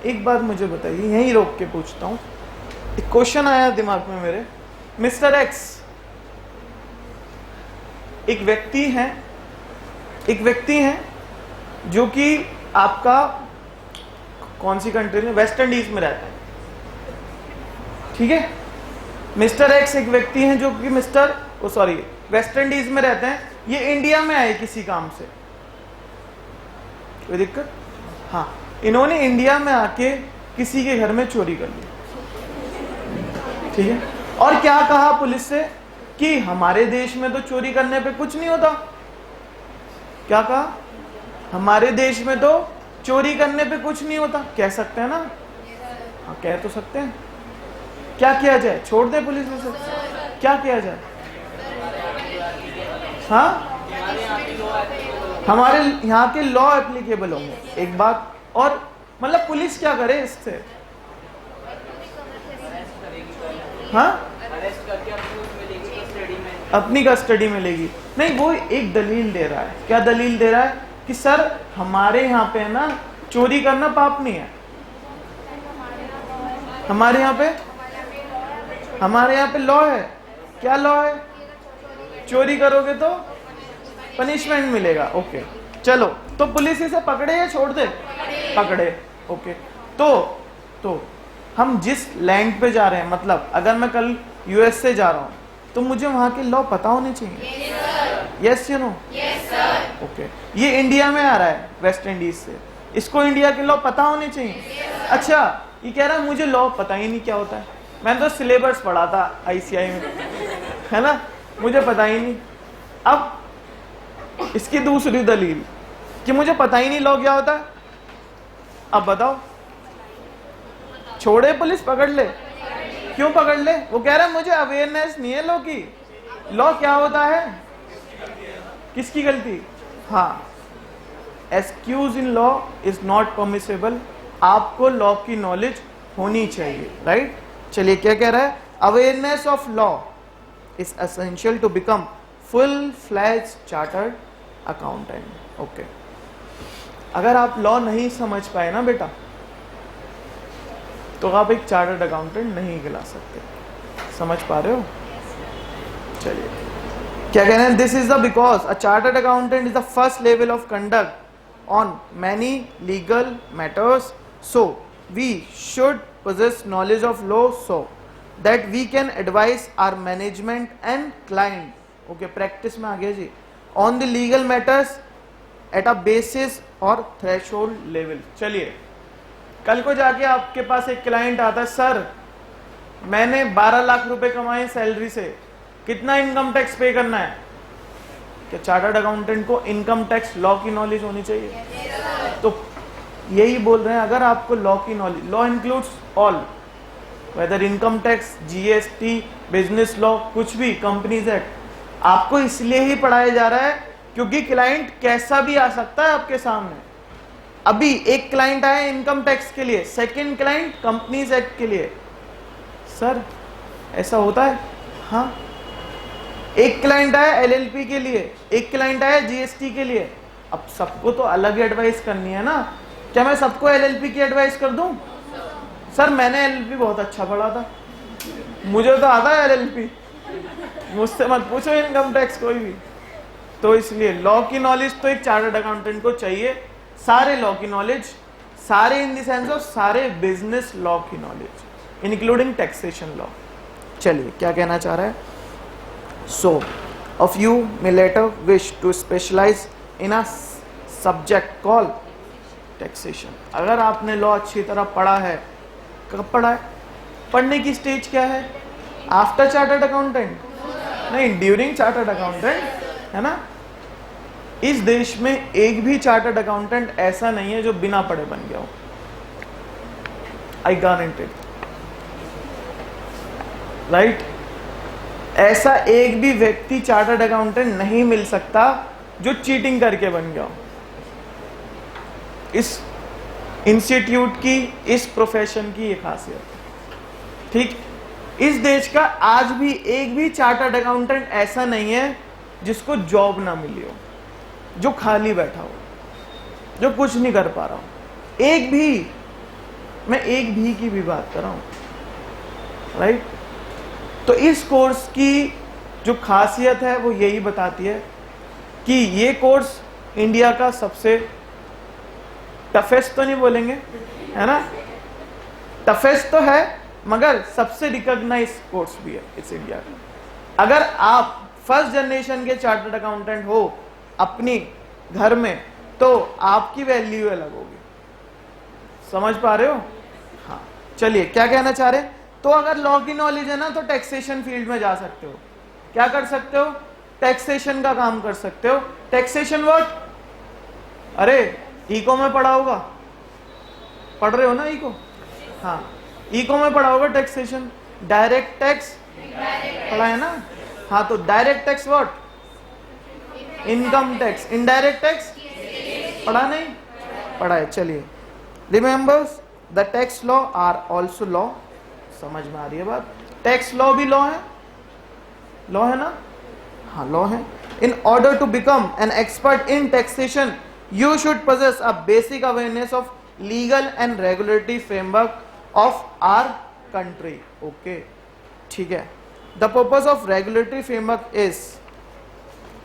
यहीं रोक के पूछता हूं। एक क्वेश्चन आया दिमाग में मेरे। मिस्टर एक्स एक व्यक्ति है जो कि आपका कौन सी कंट्री में, वेस्ट इंडीज में रहता है, ठीक है? मिस्टर एक्स एक व्यक्ति है जो कि वेस्ट इंडीज में रहते हैं। ये इंडिया में आए किसी काम से, कोई दिक्कत? हाँ इन्होंने इंडिया में आके किसी के घर में चोरी कर ली, ठीक है? और क्या कहा पुलिस से कि हमारे देश में तो चोरी करने पे कुछ नहीं होता। क्या कहा? हमारे देश में तो चोरी करने पे कुछ नहीं होता। कह सकते हैं ना? हाँ कह तो सकते हैं। क्या किया जाए? छोड़ दे पुलिस में से? क्या किया जाए? हाँ हमारे यहाँ के लॉ एप्लीकेबल होंगे। एक बात और, मतलब पुलिस क्या करे इससे? हाँ अपनी कस्टडी में लेगी। नहीं वो एक दलील दे रहा है। क्या दलील दे रहा है? कि सर हमारे यहाँ पे ना चोरी करना पाप नहीं है। हमारे यहाँ पे लॉ है। क्या लॉ है? चोरी करोगे तो पनिशमेंट मिलेगा। ओके चलो तो पुलिस इसे पकड़े या छोड़ दे? पकड़े। ओके तो हम जिस लैंड पे जा रहे हैं, मतलब अगर मैं कल यूएस से जा रहा हूं तो मुझे वहां के लॉ पता होने चाहिए। Yes you know? ओके ये इंडिया में आ रहा है वेस्ट इंडीज से, इसको इंडिया के लॉ पता होने चाहिए। अच्छा ये कह रहा है मुझे लॉ पता ही नहीं क्या होता है, मैंने तो सिलेबस पढ़ा था आईसीआई में, है ना, मुझे पता ही नहीं। अब इसकी दूसरी दलील कि मुझे पता ही नहीं लॉ क्या होता है। अब बताओ, छोड़े पुलिस पकड़ ले? क्यों पकड़ ले? वो कह रहा है मुझे अवेयरनेस नहीं है लॉ की। लॉ क्या होता है? किसकी गलती? हाँ excuse in law is not permissible. आपको लॉ की नॉलेज होनी चाहिए, राइट? चलिए क्या कह रहा है? Awareness of law is essential to become full fledged chartered accountant. Okay अगर आप लॉ नहीं समझ पाए ना बेटा तो आप एक चार्टर्ड अकाउंटेंट नहीं कहला सकते। समझ पा रहे हो? चलिए क्या कह रहे हैं? This is the because a chartered accountant is the first level of conduct on many legal matters, so we should possess knowledge of law so that we can advise our management and client, okay, practice में आ गया जी, on the legal matters at a basis or threshold level। चलिए कल को जाके आपके पास एक client आता है, सर मैंने 12 लाख रुपए कमाए सैलरी से, कितना इनकम टैक्स पे करना है? क्या चार्टर्ड अकाउंटेंट को इनकम टैक्स लॉ की नॉलेज होनी चाहिए? तो यही बोल रहे हैं, अगर आपको लॉ की knowledge, law includes all, whether income tax, GST, business law, कुछ भी, कंपनीज एक्ट, आपको इसलिए ही पढ़ाया जा रहा है क्योंकि क्लाइंट कैसा भी आ सकता है आपके सामने। अभी एक क्लाइंट आया इनकम टैक्स के लिए, सेकंड क्लाइंट कंपनीज एक्ट के लिए। सर ऐसा होता है? हाँ, एक क्लाइंट आया एलएलपी के लिए, एक क्लाइंट आया जीएसटी के लिए। अब सबको तो अलग एडवाइस करनी है ना। क्या मैं सबको एलएलपी की एडवाइस कर दूं? सर मैंने एलएलपी बहुत अच्छा पढ़ा था, मुझे तो आता है एलएलपी, मुझसे मत पूछो इनकम टैक्स कोई भी। तो इसलिए लॉ की नॉलेज तो एक चार्टर्ड अकाउंटेंट को चाहिए, सारे लॉ की नॉलेज, सारे इन द सेंस ऑफ सारे बिजनेस लॉ की नॉलेज इंक्लूडिंग टैक्सेशन लॉ। चलिए क्या कहना चाह रहा है? सो a few may later wish to specialize in a subject called taxation। अगर आपने लॉ अच्छी तरह पढ़ा है, कब पढ़ा है? पढ़ने की स्टेज क्या है? आफ्टर चार्टर्ड अकाउंटेंट नहीं, ड्यूरिंग चार्टर्ड अकाउंटेंट, है ना। इस देश में एक भी चार्टर्ड अकाउंटेंट ऐसा नहीं है जो बिना पढ़े बन गया हो, आई गारंटेड, राइट। ऐसा एक भी व्यक्ति चार्टर्ड अकाउंटेंट नहीं मिल सकता जो चीटिंग करके बन गया हो। इस इंस्टीट्यूट की, इस प्रोफेशन की ये खासियत, ठीक। इस देश का आज भी एक भी चार्टर्ड अकाउंटेंट ऐसा नहीं है जिसको जॉब ना मिली हो, जो खाली बैठा हो, जो कुछ नहीं कर पा रहा हूं। एक भी, मैं एक भी की भी बात कर रहा हूं, राइट। तो इस कोर्स की जो खासियत है वो यही बताती है कि ये कोर्स इंडिया का सबसे टफेस्ट तो नहीं बोलेंगे, है ना, टफेस्ट तो है, मगर सबसे रिकॉग्नाइज कोर्स भी है इस इंडिया का। अगर आप फर्स्ट जनरेशन के चार्टर्ड अकाउंटेंट हो अपनी घर में, तो आपकी वैल्यू अलग होगी। समझ पा रहे हो? हाँ, चलिए क्या कहना चाह रहे हैं? तो अगर लॉ की नॉलेज है ना, तो टैक्सेशन फील्ड में जा सकते हो। क्या कर सकते हो? टैक्सेशन का काम कर सकते हो। Taxation what? अरे इको में पढ़ा होगा, पढ़ रहे हो ना इको? हाँ, इको में पढ़ा होगा टैक्सेशन। डायरेक्ट टैक्स पढ़ा है ना? हाँ, तो direct tax what? Income tax. Indirect tax पढ़ा नहीं? पढ़ा है। चलिए, remembers the tax law are also law. समझ में आ रही है बात? टैक्स लॉ भी लॉ है, लॉ है ना? हाँ, लॉ है। In order to become an expert in taxation you should possess a basic awareness of legal and regulatory framework of our country। okay, ठीक है। The purpose of regulatory framework is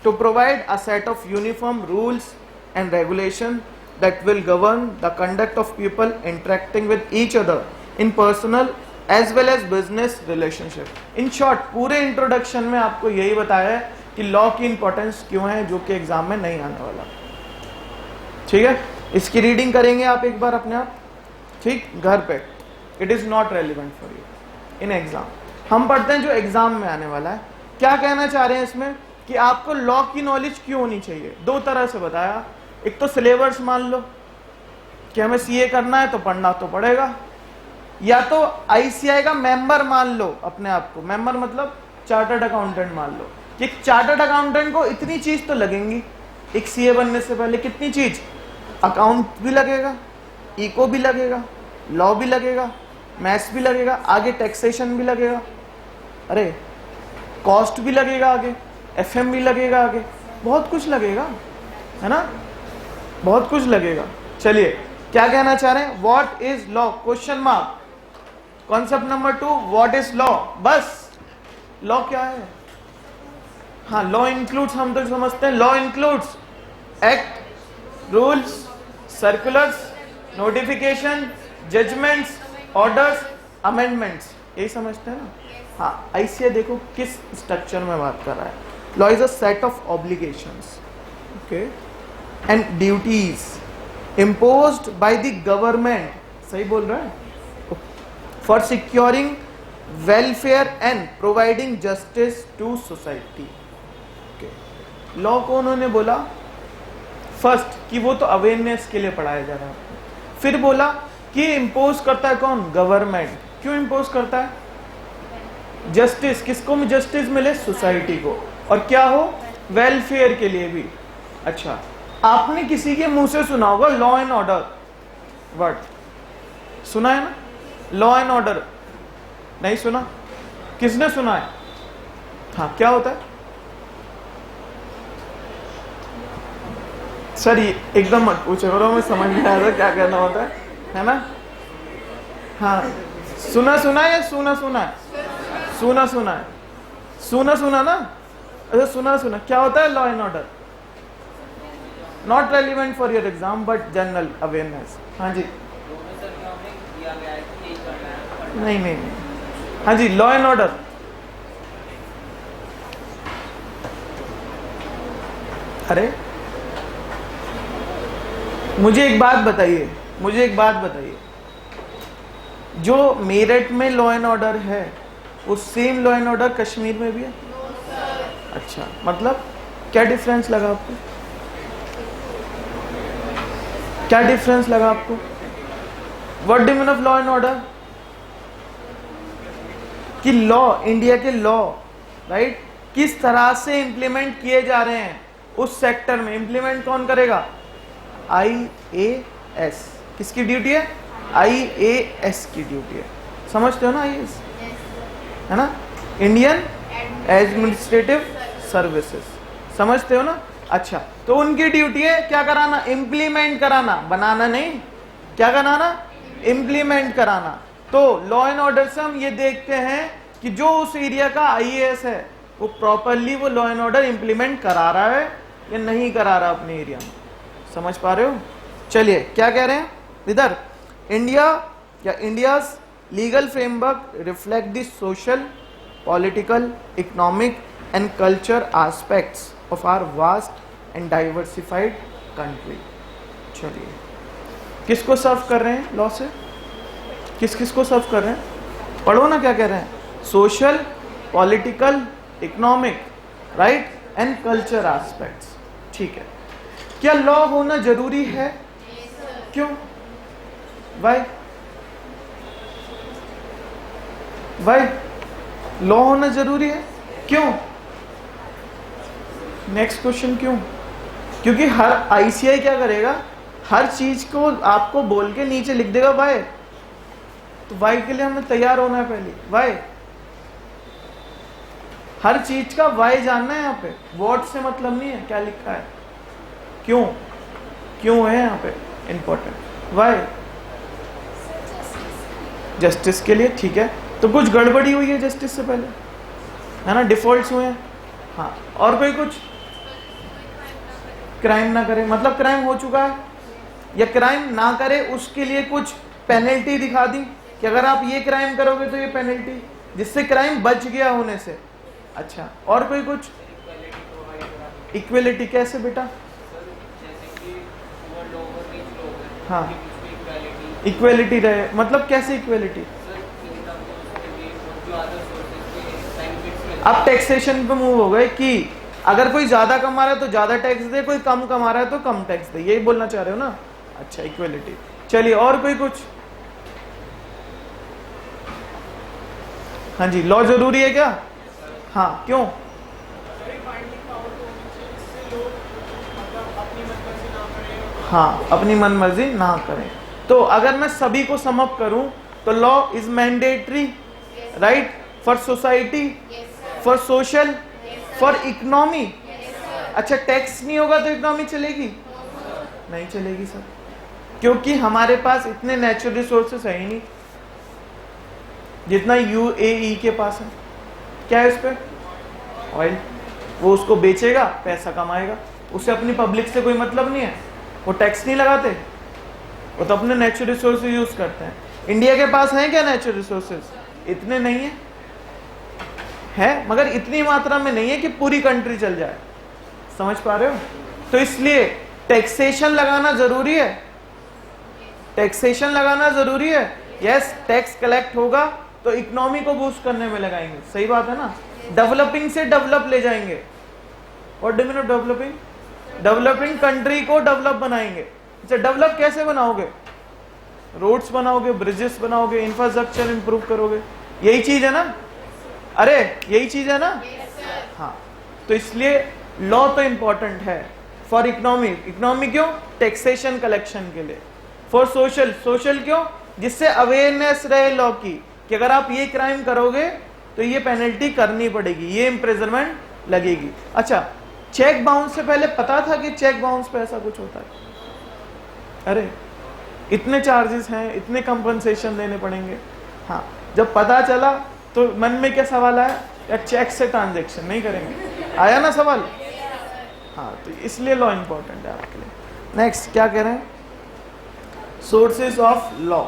to provide a set of uniform rules and regulation that will govern the conduct of people interacting with each other in personal as well as business relationship। in short, पूरे introduction में आपको यही बताया है कि law की importance क्यों है, जो कि एग्जाम में नहीं आने वाला। ठीक है, इसकी रीडिंग करेंगे आप एक बार अपने आप, ठीक, घर पे। It is not relevant for you in exam. हम पढ़ते हैं जो एग्जाम में आने वाला है। क्या कहना चाह रहे हैं इसमें कि आपको लॉ की नॉलेज क्यों होनी चाहिए? दो तरह से बताया। एक तो सिलेबस मान लो कि हमें सीए करना है तो पढ़ना तो पड़ेगा, या तो आईसीआई का मेंबर मान लो अपने आप को। मेंबर मतलब चार्टर्ड अकाउंटेंट मान लो कि चार्टर्ड अकाउंटेंट को इतनी चीज तो लगेंगी एक सीए बनने से पहले। कितनी चीज? अकाउंट भी लगेगा, इको भी लगेगा, लॉ भी लगेगा, मैथ्स भी लगेगा, आगे टैक्सेशन भी लगेगा, अरे कॉस्ट भी लगेगा, आगे एफएम भी लगेगा, आगे बहुत कुछ लगेगा, है ना, बहुत कुछ लगेगा। चलिए क्या कहना चाह रहे हैं? What is law? Question mark. Concept number 2, what is law? बस लॉ क्या है? हाँ, लॉ इंक्लूड्स, हम तो समझते हैं law includes act, rules, circulars, notification, judgments, orders, amendments, यही समझते हैं ना। हाँ, आईसीए देखो किस स्ट्रक्चर में बात कर रहा है। Law is a set of obligations, okay, and duties imposed by the government, सही बोल रहा है, for securing welfare and providing justice to society। okay, law को उन्होंने बोला फर्स्ट कि वो तो अवेयरनेस के लिए पढ़ाया जा रहा है, फिर बोला कि इम्पोज करता है कौन? गवर्नमेंट। क्यों इम्पोज करता है? जस्टिस, किसको जस्टिस मिले? सोसाइटी को, और क्या हो? वेलफेयर के लिए भी। अच्छा, आपने किसी के मुंह से सुना होगा लॉ एंड ऑर्डर वर्ड, सुना है ना? लॉ एंड ऑर्डर नहीं सुना? किसने सुना है? हाँ, क्या होता है सर? ये एकदम मत पूछो करो, मैं समझ में आया था क्या करना होता है ना? हाँ, सुना सुना है या सुना सुना है? सुना सुना है, सुना सुना ना? अच्छा, सुना सुना क्या होता है? Law and order. Not relevant for your exam but general awareness. हाँ जी, नहीं नहीं नहीं, हाँ जी, लॉ एंड ऑर्डर। अरे मुझे एक बात बताइए, मुझे एक बात बताइए, जो मेरठ में लॉ एंड ऑर्डर है वो same law and order Kashmir में भी है? अच्छा, मतलब क्या डिफरेंस लगा आपको? क्या डिफरेंस लगा आपको? What do you mean of law and order? कि लॉ, इंडिया के लॉ राइट किस तरह से इंप्लीमेंट किए जा रहे हैं उस सेक्टर में, इंप्लीमेंट कौन करेगा? IAS। किसकी ड्यूटी है? IAS की ड्यूटी है। समझते हो ना? IAS है ना, इंडियन एडमिनिस्ट्रेटिव सर्विसेज, समझते हो ना? अच्छा, तो उनकी ड्यूटी है क्या कराना? इम्प्लीमेंट कराना, बनाना नहीं। क्या कराना? इम्प्लीमेंट कराना। तो लॉ एंड ऑर्डर से हम ये देखते हैं कि जो उस एरिया का IAS है वो प्रॉपरली वो लॉ एंड ऑर्डर इंप्लीमेंट करा रहा है या नहीं करा रहा अपने एरिया में। समझ पा रहे हो? चलिए, क्या कह रहे हैं इधर? इंडिया या India's legal framework reflect the social, political, economic and culture aspects of our vast and diversified country. चलिए, किसको सर्व कर रहे हैं लॉ से? किस किस को सर्व कर रहे हैं? पढ़ो ना क्या कह रहे हैं? Social, political, economic, right, and culture aspects. ठीक है, क्या लॉ होना जरूरी है? क्यों? वाई? वाई लॉ होना जरूरी है? क्यों? नेक्स्ट क्वेश्चन, क्यों? क्योंकि हर ICI क्या करेगा? हर चीज को आपको बोल के नीचे लिख देगा वाई। तो वाई के लिए हमें तैयार होना है पहले। वाई, हर चीज का वाई जानना है। यहाँ पे व्हाट से मतलब नहीं है क्या लिखा है, क्यों? क्यों है यहाँ पे इंपॉर्टेंट। वाई? जस्टिस के लिए। ठीक है, तो कुछ गड़बड़ी हुई है जस्टिस से पहले, है ना? डिफॉल्ट्स हुए हैं। हाँ, और कोई कुछ? क्राइम ना करे, मतलब क्राइम हो चुका है या क्राइम ना करे उसके लिए कुछ पेनल्टी दिखा दी कि अगर आप ये क्राइम करोगे तो ये पेनल्टी, जिससे क्राइम बच गया होने से। अच्छा, और कोई कुछ? इक्वलिटी कैसे बेटा? हाँ, इक्वलिटी रहे, मतलब कैसे इक्वलिटी? अब टैक्सेशन पे मूव हो गए कि अगर कोई ज्यादा कमा रहा है तो ज्यादा टैक्स दे, कोई कम कमा रहा है तो कम टैक्स दे, यही बोलना चाह रहे हो ना? अच्छा, इक्वलिटी। चलिए, और कोई कुछ? हाँ जी, लॉ जरूरी है क्या? हाँ, क्यों? हाँ, अपनी मन मर्जी ना करें। तो अगर मैं सभी को सम अप करूं तो law is mandatory, right, for society, for social, for economy. अच्छा, टैक्स नहीं होगा तो इकोनॉमी चलेगी? नहीं चलेगी सर, क्योंकि हमारे पास इतने नेचुरल रिसोर्सेस है ही नहीं जितना UAE के पास है। क्या है इस पे? ऑयल। वो उसको बेचेगा, पैसा कमाएगा, उसे अपनी पब्लिक से कोई मतलब नहीं है, वो टैक्स नहीं लगाते, वो तो अपने नेचुरल रिसोर्सेज यूज करते हैं। इंडिया के पास है क्या नेचुरल रिसोर्सेज? इतने नहीं है, है मगर इतनी मात्रा में नहीं है कि पूरी कंट्री चल जाए। समझ पा रहे हो? तो इसलिए टैक्सेशन लगाना जरूरी है, टैक्सेशन लगाना जरूरी है। यस, टैक्स कलेक्ट होगा तो इकोनॉमी को बूस्ट करने में लगाएंगे, सही बात है ना? डेवलपिंग से डेवलप ले जाएंगे, what do mean of developing? Developing country को डेवलप बनाएंगे। अच्छा, डेवलप कैसे बनाओगे? रोड्स बनाओगे, ब्रिजेस बनाओगे, इंफ्रास्ट्रक्चर इंप्रूव करोगे, यही चीज है ना? अरे यही चीज है ना? हाँ, तो इसलिए लॉ तो इंपॉर्टेंट है फॉर इकोनॉमी। इकोनॉमी क्यों? टैक्सेशन कलेक्शन के लिए। फॉर सोशल, सोशल क्यों? जिससे अवेयरनेस रहे लॉ की कि अगर आप ये क्राइम करोगे तो ये पेनल्टी करनी पड़ेगी, ये इम्प्रिजनमेंट लगेगी। अच्छा, चेक बाउंस से पहले पता था कि चेक बाउंस पे ऐसा कुछ होता है? अरे इतने चार्जेस हैं, इतने कंपनसेशन देने पड़ेंगे। हाँ, जब पता चला तो मन में क्या सवाल आया? या चेक से ट्रांजैक्शन नहीं करेंगे, आया ना सवाल? हाँ, तो इसलिए लॉ इंपॉर्टेंट है आपके लिए। नेक्स्ट क्या कह रहे हैं? Sources of law.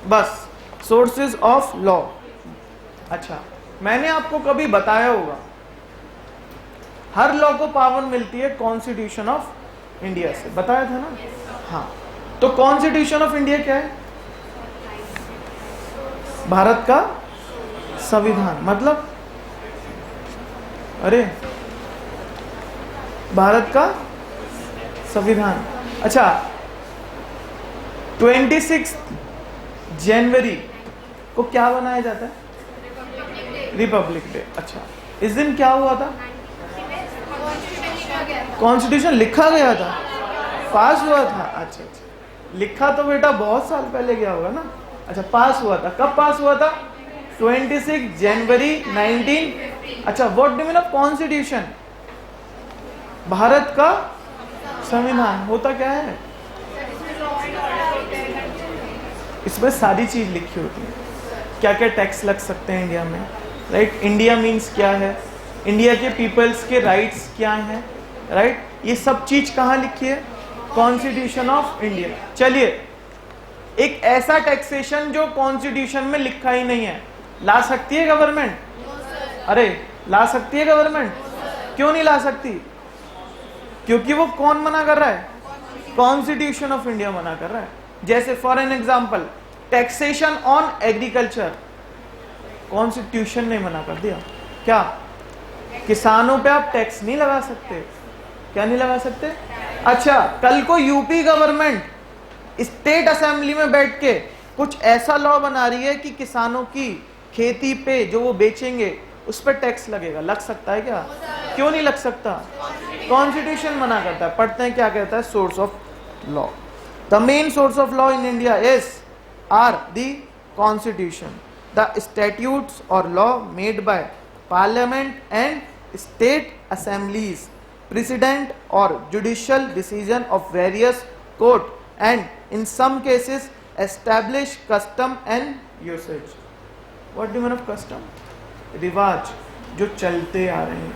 बस सोर्सेज ऑफ लॉ। अच्छा, मैंने आपको कभी बताया होगा हर लॉ को पावर मिलती है कॉन्स्टिट्यूशन ऑफ इंडिया से, बताया था ना? हाँ, तो कॉन्स्टिट्यूशन ऑफ इंडिया क्या है? भारत का संविधान। मतलब अरे भारत का संविधान। अच्छा, 26 जनवरी को क्या बनाया जाता है? Republic day. अच्छा, इस दिन क्या हुआ था? कॉन्स्टिट्यूशन लिखा गया था, पास हुआ था। अच्छा अच्छा, लिखा तो बेटा बहुत साल पहले गया होगा ना। अच्छा, पास हुआ था, कब पास हुआ था? 26 जनवरी 19। अच्छा, what do mean of constitution? Bharat का संविधान। होता क्या है? इसमें सारी चीज लिखी होती है, क्या क्या टैक्स लग सकते हैं इंडिया में, राइट? इंडिया मीन्स क्या है, इंडिया के पीपल्स के राइट्स क्या हैं, राइट? ये सब चीज कहाँ लिखी है? Constitution of India. चलिए, एक ऐसा टैक्सेशन जो कॉन्स्टिट्यूशन में लिखा ही नहीं है, ला सकती है गवर्नमेंट? अरे ला सकती है गवर्नमेंट? क्यों नहीं ला सकती? क्योंकि वो कौन मना कर रहा है? कॉन्स्टिट्यूशन ऑफ इंडिया मना कर रहा है। जैसे for an example, taxation on agriculture, constitution ने मना कर दिया। क्या? किसानों पे आप टैक्स नहीं लगा सकते। क्या नहीं लगा सकते? अच्छा, कल को यूपी गवर्नमेंट स्टेट असेंबली में बैठ के कुछ ऐसा लॉ बना रही है कि किसानों की खेती पे जो वो बेचेंगे उस पर टैक्स लगेगा, लग सकता है क्या? क्यों नहीं लग सकता? कॉन्स्टिट्यूशन मना करता है। पढ़ते हैं क्या कहता है? Source of law. The main source of law in India is are the constitution, the statutes और law made by parliament and state assemblies, precedent or judicial decision of various court, and in some cases establish custom and usage. What do you mean of custom? रिवाज जो चलते आ रहे हैं,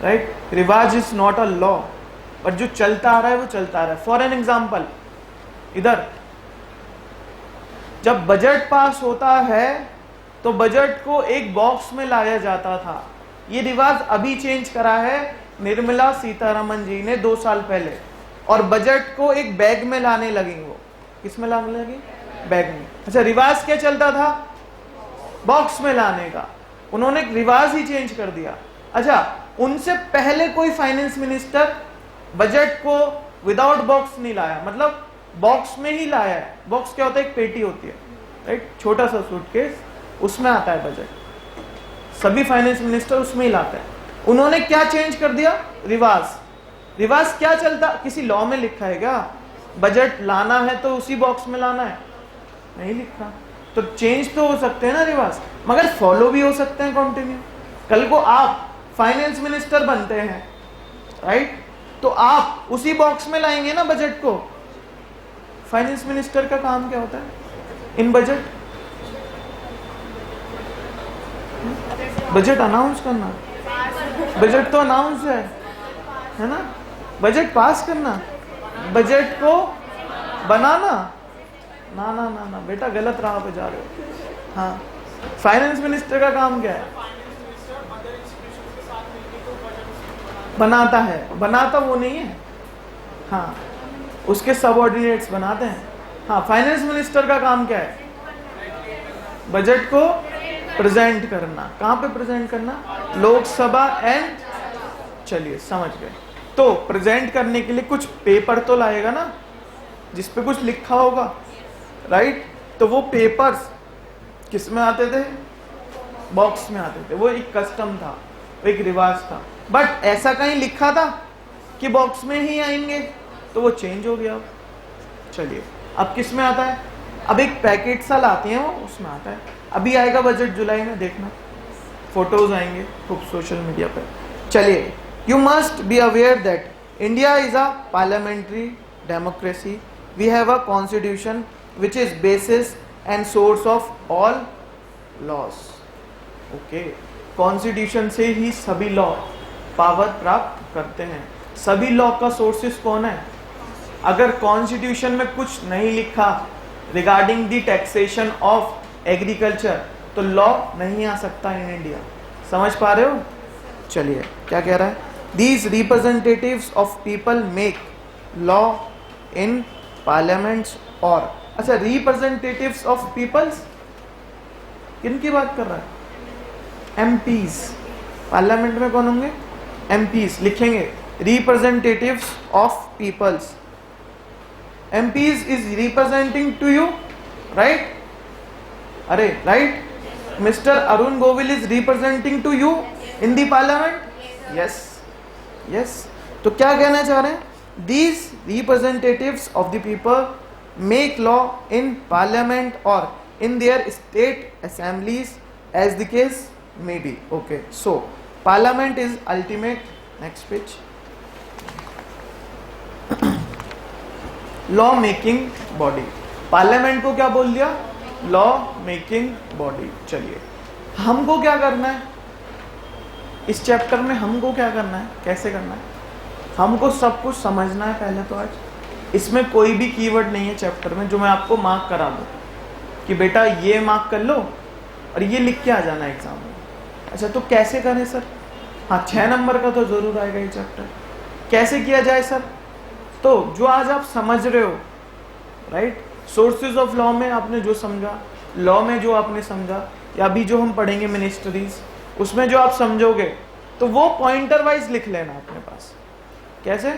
right? रिवाज is not a law, but जो चलता आ रहा है वो चलता आ रहा है। फॉर एन एग्जाम्पल, इधर जब बजट पास होता है तो बजट को एक बॉक्स में लाया जाता था। ये रिवाज अभी चेंज करा है निर्मला सीतारमन जी ने 2 साल पहले, और बजट को एक बैग में लाने लगी। वो किस में लाने लगी? बैग में। अच्छा, रिवाज क्या चलता था? बॉक्स में लाने का। उन्होंने रिवाज ही चेंज कर दिया। अच्छा, उनसे पहले कोई फाइनेंस मिनिस्टर बजट को विदाउट बॉक्स नहीं लाया, मतलब बॉक्स में ही लाया है। बॉक्स क्या होता है? एक पेटी होती है, राइट? छोटा सा सूटकेस, उसमें आता है बजट। सभी फाइनेंस मिनिस्टर उसमें ही लाते हैं। उन्होंने क्या चेंज कर दिया? रिवाज। रिवाज क्या चलता? किसी लॉ में लिखा है क्या बजट लाना है तो उसी बॉक्स में लाना है? नहीं लिखा। तो चेंज तो हो सकते हैं ना रिवाज, मगर फॉलो भी हो सकते हैं कंटिन्यू। कल को आप फाइनेंस मिनिस्टर बनते हैं, राइट? तो आप उसी बॉक्स में लाएंगे ना बजट को। फाइनेंस मिनिस्टर का काम क्या होता है इन बजट? बजट अनाउंस करना। बजट तो अनाउंस है ना? बजट पास करना, बजट को बनाना। ना ना ना ना बेटा, गलत राह पे जा रहे हो। हाँ, फाइनेंस मिनिस्टर का काम क्या है? बनाता है। बनाता वो नहीं है, हाँ, उसके सबऑर्डिनेट्स बनाते हैं। हाँ, फाइनेंस मिनिस्टर का काम क्या है? बजट को प्रेजेंट करना। कहाँ पे प्रेजेंट करना? लोकसभा एंड चलिए समझ गए। तो प्रेजेंट करने के लिए कुछ पेपर तो लाएगा ना जिसपे कुछ लिखा होगा, राइट? तो वो पेपर्स किस में आते थे? बॉक्स में आते थे। वो एक कस्टम था, एक रिवाज था। बट ऐसा कहीं लिखा था कि बॉक्स में ही आएंगे? तो वो चेंज हो गया। चलिए अब किस में आता है? अब एक पैकेट सा लाते हैं, वो उसमें आता है। अभी आएगा बजट जुलाई में, देखना फोटोज आएंगे खूब सोशल मीडिया पर। चलिए, you must be aware that India is a parliamentary democracy. We have a constitution which is basis and source of all laws. Okay, constitution से ही सभी लॉ पावर प्राप्त करते हैं। सभी लॉ का सोर्सेस कौन है? अगर कॉन्स्टिट्यूशन में कुछ नहीं लिखा regarding the taxation of agriculture तो लॉ नहीं आ सकता इन इंडिया। समझ पा रहे हो? चलिए क्या कह रहा है? These representatives of people make law in parliaments. और अच्छा, रिप्रेजेंटेटिव्स ऑफ पीपल्स किन की बात कर रहा है? एमपीज। पार्लियामेंट में कौन होंगे? एमपीज। लिखेंगे representatives of peoples. MPs is representing to you, right? अरे right, mister Arun Govil is representing to you in the parliament. Yes yes. तो क्या कहना चाह रहे हैं? These representatives of the people make law in parliament और in their state assemblies as the case may be. Okay, so parliament is ultimate. Next page. Law making body. Parliament को क्या बोल दिया? Law making body. चलिए हमको क्या करना है इस चैप्टर में? हमको क्या करना है, कैसे करना है? हमको सब कुछ समझना है पहले तो। आज इसमें कोई भी कीवर्ड नहीं है चैप्टर में जो मैं आपको मार्क करा दूं कि बेटा ये मार्क कर लो और ये लिख के आ जाना एग्जाम में। अच्छा तो कैसे करें सर? हाँ, 6 नंबर का तो जरूर आएगा ये चैप्टर। कैसे किया जाए सर? तो जो आज आप समझ रहे हो, राइट, सोर्सेज ऑफ लॉ में आपने जो समझा, लॉ में जो आपने समझा, या अभी जो हम पढ़ेंगे मिनिस्ट्रीज, उसमें जो आप समझोगे तो वो पॉइंटर वाइज लिख लेना अपने पास। कैसे?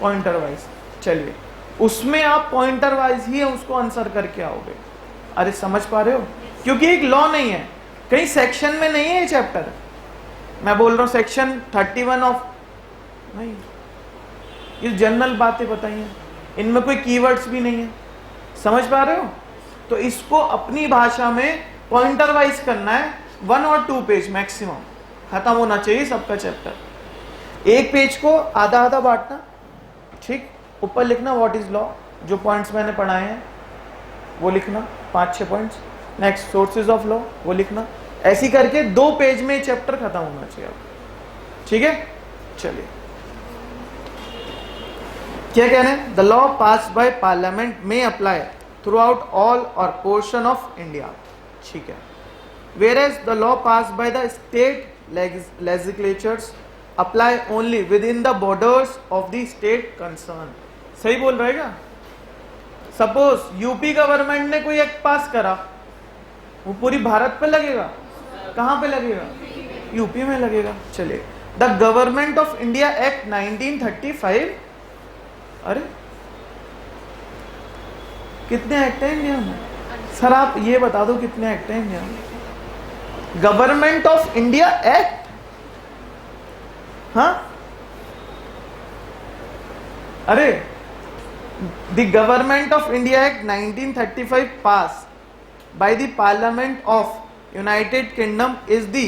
Pointer wise. चलिए उसमें आप पॉइंटर वाइज ही उसको आंसर करके आओगे। अरे समझ पा रहे हो? क्योंकि एक लॉ नहीं है, कहीं सेक्शन में नहीं है ये चैप्टर। मैं बोल रहा हूँ सेक्शन 31 ऑफ नहीं, ये जनरल बातें बताई हैं, इनमें कोई कीवर्ड्स भी नहीं है। समझ पा रहे हो? तो इसको अपनी भाषा में पॉइंटर वाइज करना है। 1 और 2 पेज मैक्सिमम खत्म होना चाहिए सबका चैप्टर। एक पेज को आधा आधा बांटना, ठीक? ऊपर लिखना व्हाट इज लॉ, जो पॉइंट्स मैंने पढ़ाए हैं वो लिखना, 5-6 points. Next sources of law वो लिखना। ऐसी करके 2 पेज में चैप्टर खत्म होना चाहिए। ठीक है? चलिए क्या कह रहे हैं? The law pass by parliament में अप्लाई थ्रू आउट ऑल और पोर्शन ऑफ इंडिया। ठीक है। Whereas the law pass by the state legislatures apply only within the borders of the state concern. सही बोल रहेगा? Suppose UP government ने कोई act पास करा, वो पूरी भारत पे लगेगा? कहां पे लगेगा? यूपी में लगेगा। चलिए, the government of India act 1935। अरे कितने एक्ट हैं इंडिया में? सर आप ये बता दो कितने एक्ट हैं इंडिया में? गवर्नमेंट ऑफ इंडिया एक्ट, हाँ? अरे The Government of India Act 1935 passed by the Parliament of United Kingdom is the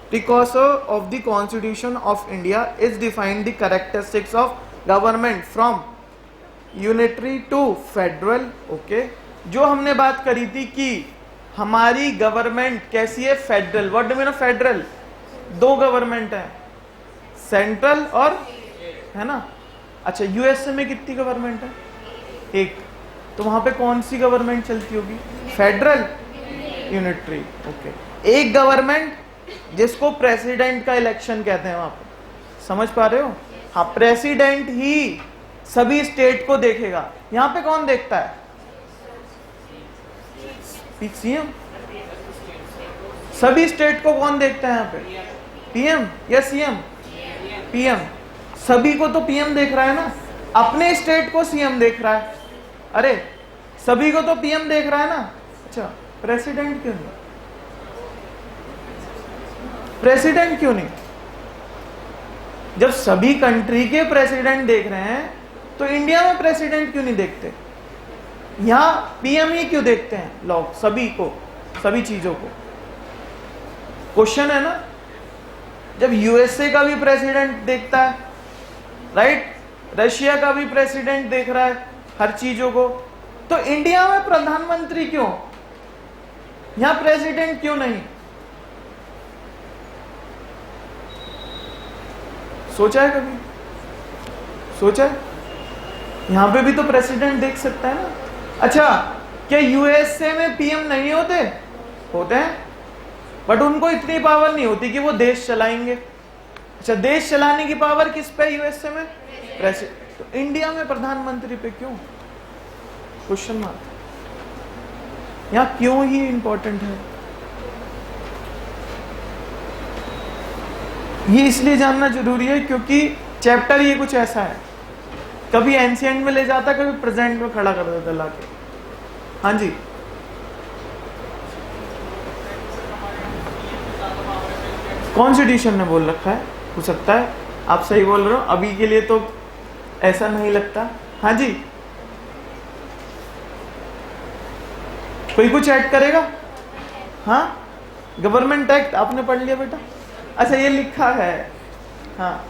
precursor of the Constitution of India. Is defined the characteristics of government from unitary to federal. Okay, जो हमने बात करी थी कि हमारी government कैसी है? Federal. What do mean of federal? 2 government है, सेंट्रल और, है ना? अच्छा, यूएसए में कितनी गवर्नमेंट है? 1। तो वहां पे कौन सी गवर्नमेंट चलती होगी? Federal, unitary. ओके, एक गवर्नमेंट जिसको प्रेसिडेंट का इलेक्शन कहते हैं वहां पे। समझ पा रहे हो? हाँ, प्रेसिडेंट ही सभी स्टेट को देखेगा। यहां पे कौन देखता है? सीएम। सभी स्टेट को कौन देखता है यहाँ पे? पीएम या सीएम? पीएम, सभी को तो पीएम देख रहा है ना, अपने स्टेट को सीएम देख रहा है। अरे सभी को तो पीएम देख रहा है ना। अच्छा, प्रेसिडेंट क्यों नहीं? प्रेसिडेंट क्यों नहीं? जब सभी कंट्री के प्रेसिडेंट देख रहे हैं तो इंडिया में प्रेसिडेंट क्यों नहीं देखते? यहां पीएम ही क्यों देखते हैं लोग? सभी को, सभी चीजों को। क्वेश्चन है ना। जब यूएसए का भी प्रेसिडेंट देखता है, राइट, रशिया का भी प्रेसिडेंट देख रहा है हर चीजों को, तो इंडिया में प्रधानमंत्री क्यों, यहां प्रेसिडेंट क्यों नहीं? सोचा है कभी? सोचा है? यहां पे भी तो प्रेसिडेंट देख सकता है ना। अच्छा, क्या यूएसए में पीएम नहीं होते? होते हैं, बट उनको इतनी पावर नहीं होती कि वो देश चलाएंगे। अच्छा, देश चलाने की पावर किस पे यूएसए में? प्रेसिडेंट। तो इंडिया में प्रधानमंत्री पे क्यों? Question mark. यहां क्यों ही इंपॉर्टेंट है ये इसलिए जानना जरूरी है क्योंकि चैप्टर ये कुछ ऐसा है, कभी एंशिएंट में ले जाता, कभी प्रेजेंट में खड़ा कर देता लाके। हाँ जी, कॉन्स्टिट्यूशन ने बोल रखा है, हो सकता है आप सही बोल रहे हो, अभी के लिए तो ऐसा नहीं लगता। हाँ जी, कोई कुछ ऐड करेगा? हाँ, गवर्नमेंट एक्ट आपने पढ़ लिया बेटा? अच्छा, ये लिखा है। हाँ,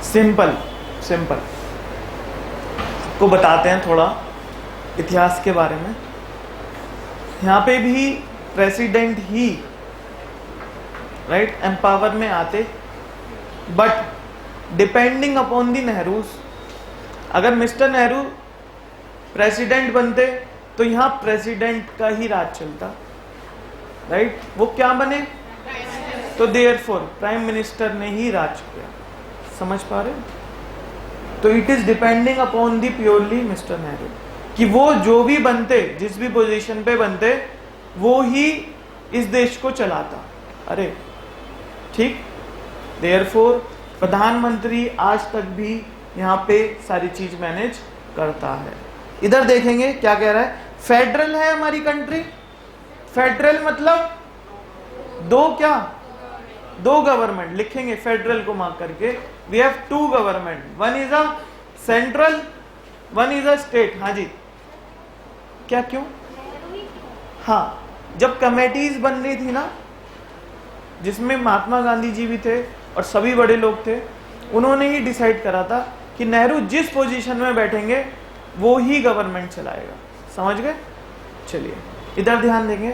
सिंपल सिंपल को बताते हैं थोड़ा इतिहास के बारे में। यहाँ पे भी प्रेसिडेंट ही राइट एम्पावर में आते, but depending upon the Nehru's, अगर मिस्टर नेहरू प्रेसिडेंट बनते तो यहाँ प्रेसिडेंट का ही राज चलता, राइट। वो क्या बने? तो देयरफॉर प्राइम मिनिस्टर ने ही राज किया। समझ पा रहे? तो it is depending upon the purely mister Nehru कि वो जो भी बनते, जिस भी पोजीशन पे बनते, वो ही इस देश को चलाता। अरे ठीक, देयरफॉर प्रधानमंत्री आज तक भी यहाँ पे सारी चीज मैनेज करता है। इधर देखेंगे क्या कह रहा है। फेडरल है हमारी कंट्री। फेडरल मतलब दो, क्या दो गवर्नमेंट लिखेंगे फेडरल को मार्क करके। We have two government, one is a central, one is a state. हाँ जी, क्या क्यों? हाँ, जब कमेटीज बन रही थी ना, जिसमें महात्मा गांधी जी भी थे और सभी बड़े लोग थे, उन्होंने ही डिसाइड करा था कि नेहरू जिस पोजीशन में बैठेंगे वो ही गवर्नमेंट चलाएगा। समझ गए? चलिए इधर ध्यान देंगे।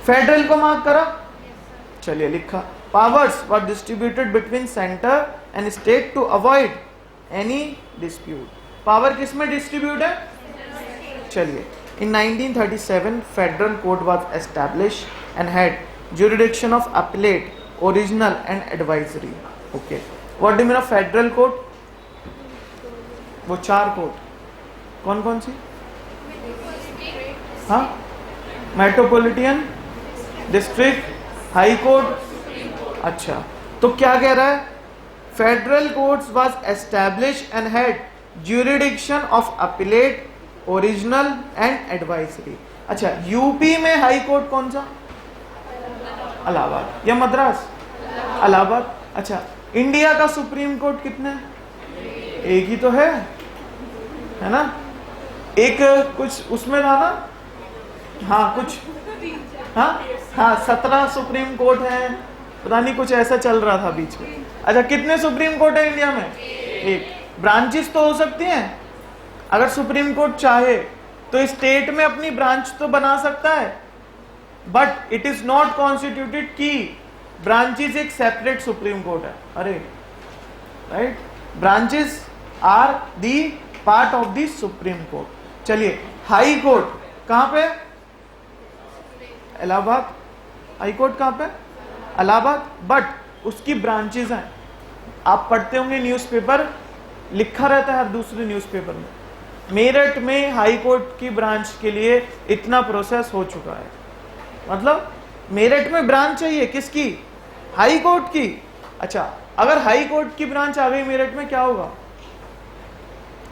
फेडरल को मार्क करा, चलिए लिखा। Powers were distributed between centre and state to avoid any dispute. Power किस में डिस्ट्रीब्यूट है? चलिए, in 1937 federal court was established and had jurisdiction of appellate, original and advisory. Okay, what do you mean of federal court? वो चार court कौन कौन सी? हाँ, metropolitan, district, high court. अच्छा, तो क्या कह रहा है? Federal courts was established and had jurisdiction of appellate, original and advisory. अच्छा, यूपी में हाई कोर्ट कौन सा? इलाहाबाद या मद्रास? इलाहाबाद। अच्छा, इंडिया का सुप्रीम कोर्ट कितने? एक ही तो है ना? एक कुछ उसमें था ना, हाँ कुछ, हाँ 17 सुप्रीम कोर्ट है, पता नहीं कुछ ऐसा चल रहा था बीच में। अच्छा, कितने सुप्रीम कोर्ट है इंडिया में? एक। ब्रांचेस तो हो सकती हैं, अगर सुप्रीम कोर्ट चाहे तो स्टेट में अपनी ब्रांच तो बना सकता है, but it is not constituted कि ब्रांचेस एक सेपरेट सुप्रीम कोर्ट है। अरे right, branches are the part of the supreme court. चलिए, हाई कोर्ट कहां पे? इलाहाबाद। हाई कोर्ट कहां पे? इलाहाबाद, बट उसकी ब्रांचेस हैं। आप पढ़ते होंगे न्यूज़पेपर, लिखा रहता है हर दूसरे न्यूज़पेपर में, मेरठ में हाई कोर्ट की ब्रांच के लिए इतना प्रोसेस हो चुका है। मतलब मेरठ में ब्रांच चाहिए किसकी? हाई कोर्ट की। अच्छा, अगर हाई कोर्ट की ब्रांच आ गई मेरठ में क्या होगा?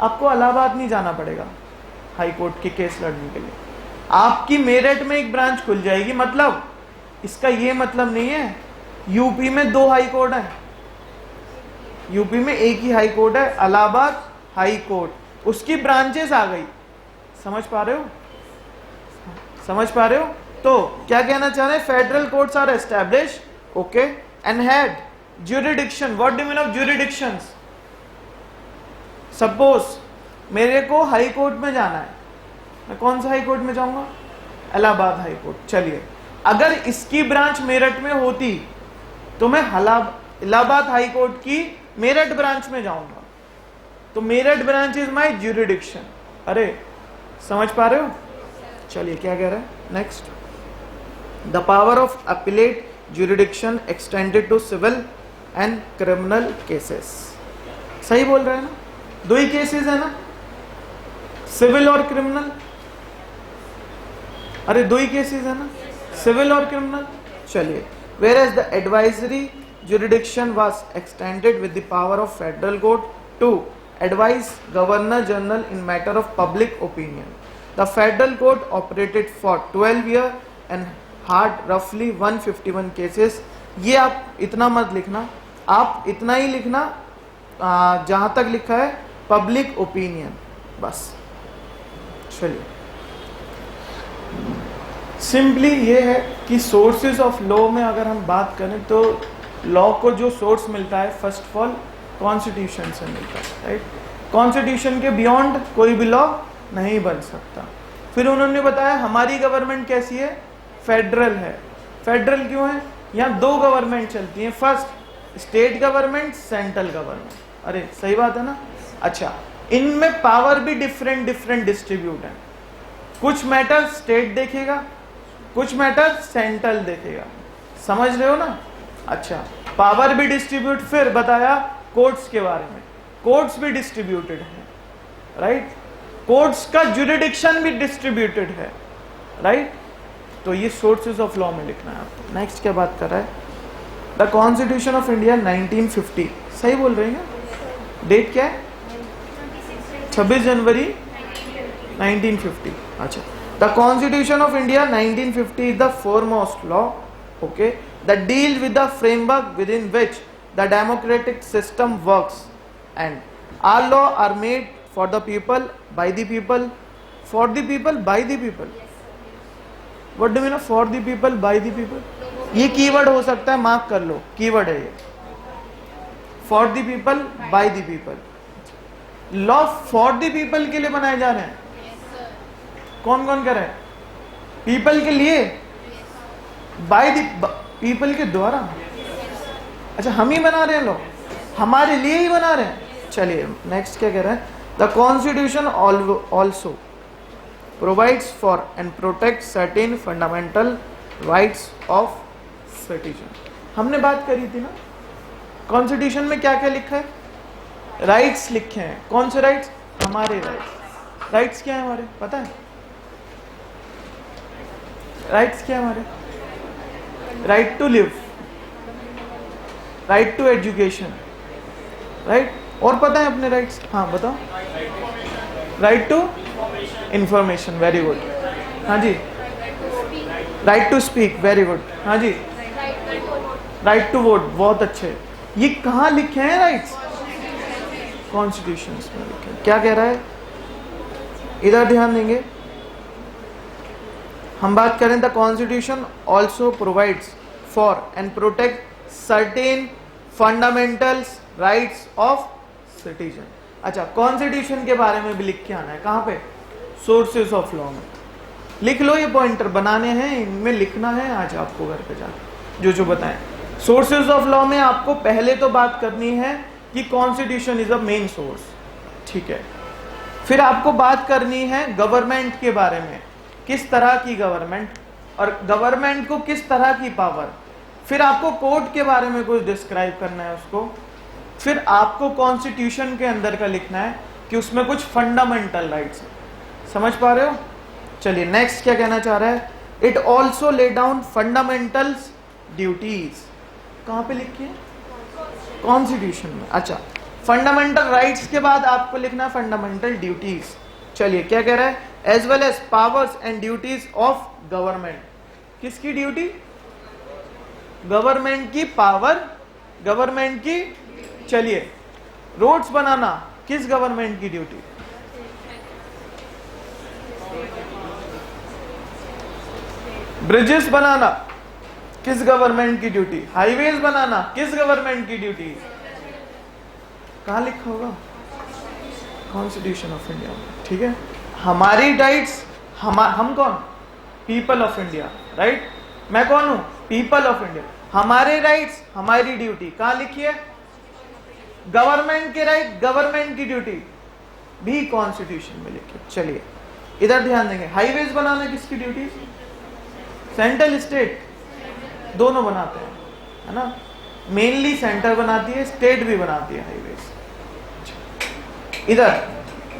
आपको इलाहाबाद नहीं जाना पड़ेगा हाई कोर्ट के केस लड़ने के लिए, आपकी मेरठ में एक ब्रांच खुल जाएगी। मतलब इसका ये मतलब नहीं है यूपी में 2 हाई कोर्ट है, यूपी में एक ही हाई कोर्ट है, इलाहाबाद हाई कोर्ट, उसकी ब्रांचेस आ गई। समझ पा रहे हो? समझ पा रहे हो? तो क्या कहना चाह रहे हैं? Federal courts are establish, okay, and had jurisdiction. What do mean of jurisdictions? Suppose मेरे को हाई कोर्ट में जाना है, मैं कौन सा हाई कोर्ट में जाऊंगा? Allahabad high court. चलिए, अगर इसकी ब्रांच मेरठ में होती तो मैं इलाहाबाद हाई कोर्ट की मेरठ ब्रांच में जाऊंगा, तो Meerut branch is my jurisdiction. अरे समझ पा रहे हो? चलिए क्या कह रहा है next, the power of appellate jurisdiction extended to civil and criminal cases. सही बोल रहे हैं ना? 2 ही केसेस है ना, सिविल और क्रिमिनल। अरे 2 ही केसेस है ना, सिविल और क्रिमिनल। चलिए, whereas the advisory jurisdiction was extended with the power of federal court to advise governor general in matter of public opinion. The federal court operated for 12 years and had roughly 151 cases. ये आप इतना मत लिखना, आप इतना ही लिखना जहां तक लिखा है पब्लिक ओपिनियन, बस। चलिए, सिंपली ये है कि सोर्सेज ऑफ लॉ में अगर हम बात करें तो लॉ को जो सोर्स मिलता है फर्स्ट ऑफ ऑल कॉन्स्टिट्यूशन से मिलता है, राइट? कॉन्स्टिट्यूशन के बियॉन्ड कोई भी लॉ नहीं बन सकता। फिर उन्होंने बताया हमारी गवर्नमेंट कैसी है? फेडरल है। फेडरल क्यों है? यहाँ 2 गवर्नमेंट चलती हैं, first state government, central government. अरे सही बात है ना? अच्छा, इनमें पावर भी डिफरेंट डिस्ट्रीब्यूट है, कुछ मैटर स्टेट देखेगा, कुछ मैटर सेंट्रल देखेगा। समझ रहे हो ना? अच्छा, पावर भी डिस्ट्रीब्यूट। फिर बताया कोर्ट्स के बारे में, कोर्ट्स भी डिस्ट्रीब्यूटेड है, राइट? कोर्ट्स का ज्यूरिडिक्शन भी डिस्ट्रीब्यूटेड है, राइट? तो ये सोर्सेज ऑफ लॉ में लिखना है आपको। नेक्स्ट क्या बात कर रहा है? The constitution of India 1950। सही बोल रहे हैं? डेट क्या है? 26 जनवरी 1950। अच्छा, the Constitution of India 1950 is the foremost law, okay, that deals with the framework within which the democratic system works, and all laws are made for the people, by the people, for the people, by the people. What do you mean of for the people, by the people? ये keyword हो सकता है, mark कर लो, keyword है ये, for the people, by the people. Law for the people के लिए बनाए जा रहे हैं। कौन कौन कर रहे हैं? पीपल के लिए, बाय द पीपल के द्वारा। अच्छा, हम ही बना रहे हैं लॉ, हमारे लिए ही बना रहे हैं। चलिए नेक्स्ट क्या कह रहा है? The constitution also provides for and protect certain fundamental rights of citizen. हमने बात करी थी ना, कॉन्स्टिट्यूशन में क्या क्या लिखा है? राइट्स लिखे हैं। कौन से राइट्स? हमारे राइट्स। राइट्स क्या है हमारे? पता है राइट्स क्या है हमारे? Right to live, right to education, right? और पता है अपने राइट्स? हाँ बताओ। Right to information, very good. हाँ जी। Right to speak, very good. हाँ जी। राइट टू वोट, बहुत अच्छे। ये कहाँ लिखे हैं राइट्स? कॉन्स्टिट्यूशन में लिखे। क्या कह रहा है? इधर ध्यान देंगे। हम बात करें, the constitution also provides for and protect certain fundamental rights of citizen. अच्छा, कॉन्स्टिट्यूशन के बारे में भी लिख के आना है। कहाँ पे? सोर्सेज ऑफ लॉ में लिख लो। ये पॉइंटर बनाने हैं, इनमें लिखना है आज आपको घर पे जाकर जो बताएं। सोर्सेज ऑफ लॉ में आपको पहले तो बात करनी है कि constitution is a main source, ठीक है। फिर आपको बात करनी है गवर्नमेंट के बारे में, किस तरह की गवर्नमेंट और गवर्नमेंट को किस तरह की पावर। फिर आपको कोर्ट के बारे में कुछ डिस्क्राइब करना है उसको। फिर आपको कॉन्स्टिट्यूशन के अंदर का लिखना है कि उसमें कुछ फंडामेंटल राइट्स हैं। समझ पा रहे हो? चलिए नेक्स्ट क्या कहना चाह रहा है? It also lay down fundamentals duties. कहाँ पे लिखी है? कॉन्स्टिट्यूशन में। अच्छा, फंडामेंटल राइट्स के बाद आपको लिखना है फंडामेंटल ड्यूटीज। चलिए क्या कह रहा है? As well as powers and duties of government. किसकी ड्यूटी? गवर्नमेंट की पावर, गवर्नमेंट की। चलिए, रोड्स बनाना किस गवर्नमेंट की ड्यूटी? ब्रिजेस बनाना किस गवर्नमेंट की ड्यूटी? हाईवेज बनाना किस गवर्नमेंट की ड्यूटी? कहां लिखा होगा? Constitution of India. ठीक है, हमारी राइट्स, हम कौन? People of India, right? मैं कौन हूं? People of India. हमारे राइट्स, हमारी ड्यूटी कहां लिखी है? गवर्नमेंट के राइट, गवर्नमेंट की ड्यूटी भी कॉन्स्टिट्यूशन में लिखी। चलिए इधर ध्यान देंगे। हाईवेज बनाना किसकी ड्यूटी? सेंट्रल स्टेट दोनों बनाते हैं, है ना? मेनली सेंटर बनाती है, स्टेट भी बनाती है हाईवेज। इधर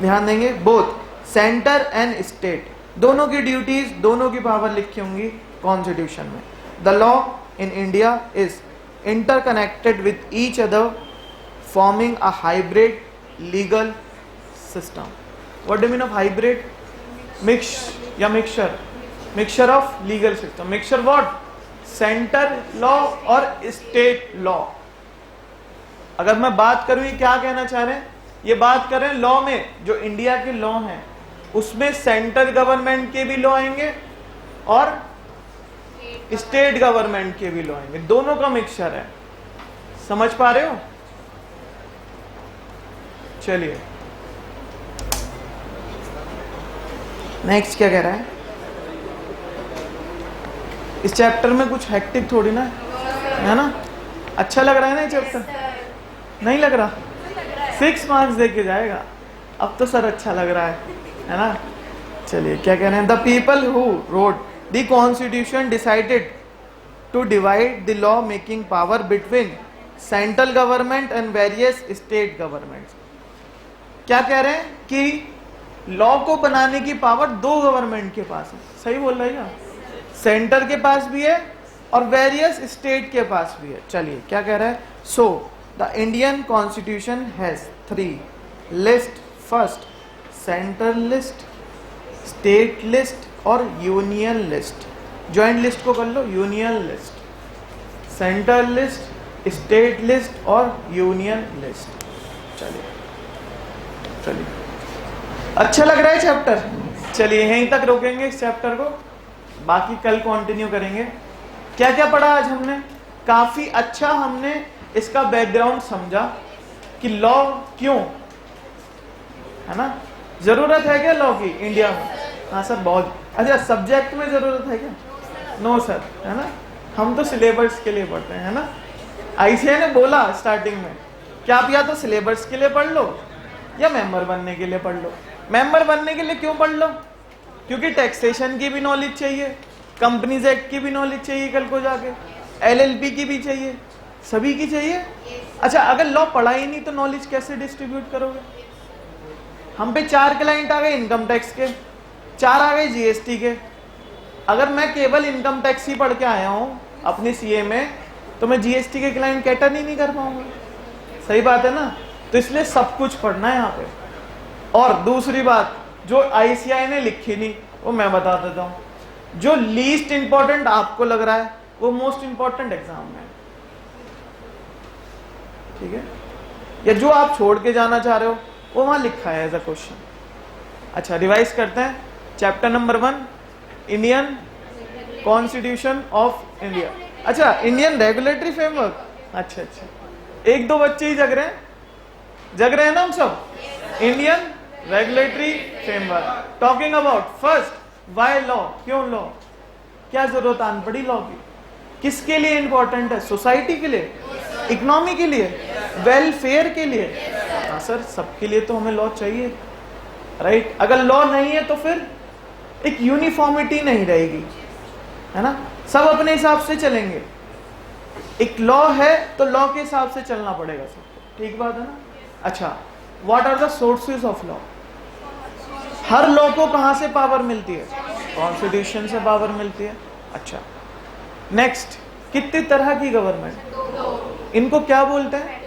ध्यान देंगे, बोथ सेंटर एंड स्टेट दोनों की ड्यूटीज, दोनों की पावर लिखी होंगी कॉन्स्टिट्यूशन में। The law in India is interconnected with each other forming a hybrid legal system. What do mean of hybrid? Mix या mixture, mixture of legal system. Mixture what? Centre law और state law. अगर मैं बात करूं, ये क्या कहना चाह रहे हैं? ये बात कर रहे हैं लॉ में जो इंडिया के लॉ हैं उसमें सेंट्रल गवर्नमेंट के भी लॉ आएंगे और स्टेट गवर्नमेंट के भी लॉ आएंगे, दोनों का मिक्सचर है। समझ पा रहे हो? चलिए नेक्स्ट क्या कह रहा है? इस चैप्टर में कुछ हेक्टिक थोड़ी ना है ना? अच्छा लग रहा है ना ये चैप्टर? नहीं लग रहा? 6 मार्क्स दे के जाएगा। अब तो सर अच्छा लग रहा है ना? चलिए क्या कह रहे हैं? The people who wrote the constitution decided to divide the law making power between central government and various state governments. क्या कह रहे हैं कि लॉ को बनाने की पावर दो गवर्नमेंट के पास है। सही बोल रहा है क्या? सेंटर के पास भी है और वेरियस स्टेट के पास भी है। चलिए क्या कह रहा है? So the Indian constitution has 3 list. First central list, state list और यूनियन लिस्ट। ज्वाइंट लिस्ट को कर लो, union list, central list, state list और यूनियन लिस्ट। चलिए चलिए, अच्छा लग रहा है चैप्टर? चलिए यहीं तक रोकेंगे इस चैप्टर को, बाकी कल कंटिन्यू करेंगे। क्या क्या पढ़ा आज हमने? काफी अच्छा हमने इसका बैकग्राउंड समझा कि लॉ क्यों, है ना? जरूरत है क्या लॉ की इंडिया में? हाँ सर बहुत। अच्छा सब्जेक्ट में जरूरत है क्या? नो सर, है ना? हम तो सिलेबस के लिए पढ़ते हैं, है ना? आईसीआई ने बोला स्टार्टिंग में कि आप या तो सिलेबस के लिए पढ़ लो या मेंबर बनने के लिए पढ़ लो। मेंबर बनने के लिए क्यों पढ़ लो? क्योंकि टैक्सेशन की भी नॉलेज चाहिए, कंपनीज एक्ट की भी नॉलेज चाहिए, कल को जाके एलएलपी की भी चाहिए, सभी की चाहिए। अच्छा अगर लॉ पढ़ा ही नहीं तो नॉलेज कैसे डिस्ट्रीब्यूट करोगे? हम पे 4 क्लाइंट आ गए इनकम टैक्स के, 4 आ गए जीएसटी के। अगर मैं केवल इनकम टैक्स ही पढ़ के आया हूँ अपनी सीए में तो मैं जीएसटी के क्लाइंट कैटर ही नहीं कर पाऊंगा। सही बात है ना? तो इसलिए सब कुछ पढ़ना है यहाँ पे। और दूसरी बात जो आईसीआई ने लिखी नहीं वो मैं बता देता हूँ। जो लीस्ट इंपॉर्टेंट आपको लग रहा है वो मोस्ट इंपॉर्टेंट एग्जाम में है, ठीक है? या जो आप छोड़ के जाना चाह रहे हो वो वहां लिखा है एज अ क्वेश्चन। अच्छा रिवाइज करते हैं। Chapter number 1 Indian constitution of India. अच्छा इंडियन रेगुलेटरी फ्रेमवर्क। अच्छा अच्छा, 1-2 बच्चे ही जग रहे हैं ना हम सब? Indian regulatory framework talking about first why law, क्यों लॉ, क्या जरूरत आन पड़ी लॉ की, किसके लिए इंपॉर्टेंट है? सोसाइटी के लिए, इकोनॉमी के लिए, वेलफेयर के लिए। हाँ सर सबके लिए तो हमें लॉ चाहिए, राइट? अगर लॉ नहीं है तो फिर एक यूनिफॉर्मिटी नहीं रहेगी, है ना? सब अपने हिसाब से चलेंगे। एक लॉ है तो लॉ के हिसाब से चलना पड़ेगा सबको, ठीक बात है ना? अच्छा what are the sources of law? हर लॉ को कहां से पावर मिलती है? कॉन्स्टिट्यूशन से पावर मिलती है। अच्छा, नेक्स्ट, कितनी तरह की गवर्नमेंट? इनको क्या बोलते हैं?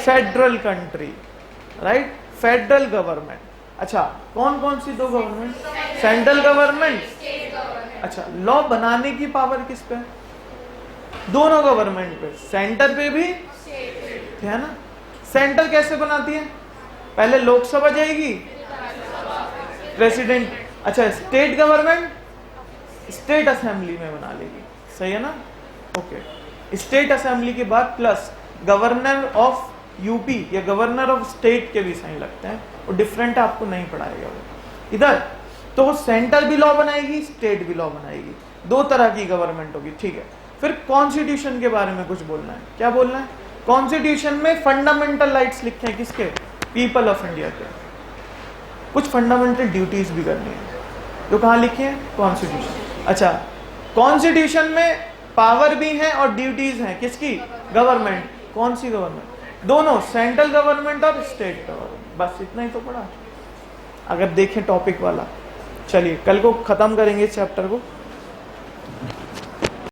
Federal country, right, federal government. अच्छा, कौन कौन सी दो गवर्नमेंट? Central government. अच्छा, लॉ बनाने की पावर किस पे? दोनों गवर्नमेंट पे, सेंटर पे भी है ना। सेंटर कैसे बनाती है? पहले लोकसभा जाएगी, प्रेसिडेंट। अच्छा, स्टेट गवर्नमेंट स्टेट असेंबली में बना लेगी, सही है ना। ओके, स्टेट असेंबली के बाद प्लस गवर्नर ऑफ यूपी या गवर्नर ऑफ स्टेट के भी साइन लगते हैं, वो डिफरेंट है, आपको नहीं पढ़ाएगा वो इधर। तो सेंटर भी लॉ बनाएगी, स्टेट भी लॉ बनाएगी, दो तरह की गवर्नमेंट होगी, ठीक है। फिर कॉन्स्टिट्यूशन के बारे में कुछ बोलना है। क्या बोलना है? कॉन्स्टिट्यूशन में फंडामेंटल राइट्स लिखे हैं, किसके? पीपल ऑफ इंडिया के। कुछ फंडामेंटल ड्यूटीज भी करनी है, तो कहाँ लिखे हैं? कॉन्स्टिट्यूशन। अच्छा, कॉन्स्टिट्यूशन में पावर भी है और ड्यूटीज हैं, किसकी? गवर्नमेंट। कौन सी गवर्नमेंट? दोनों, सेंट्रल गवर्नमेंट और स्टेट गवर्नमेंट। बस इतना ही तो पढ़ा, अगर देखें टॉपिक वाला। चलिए, कल को खत्म करेंगे इस चैप्टर को।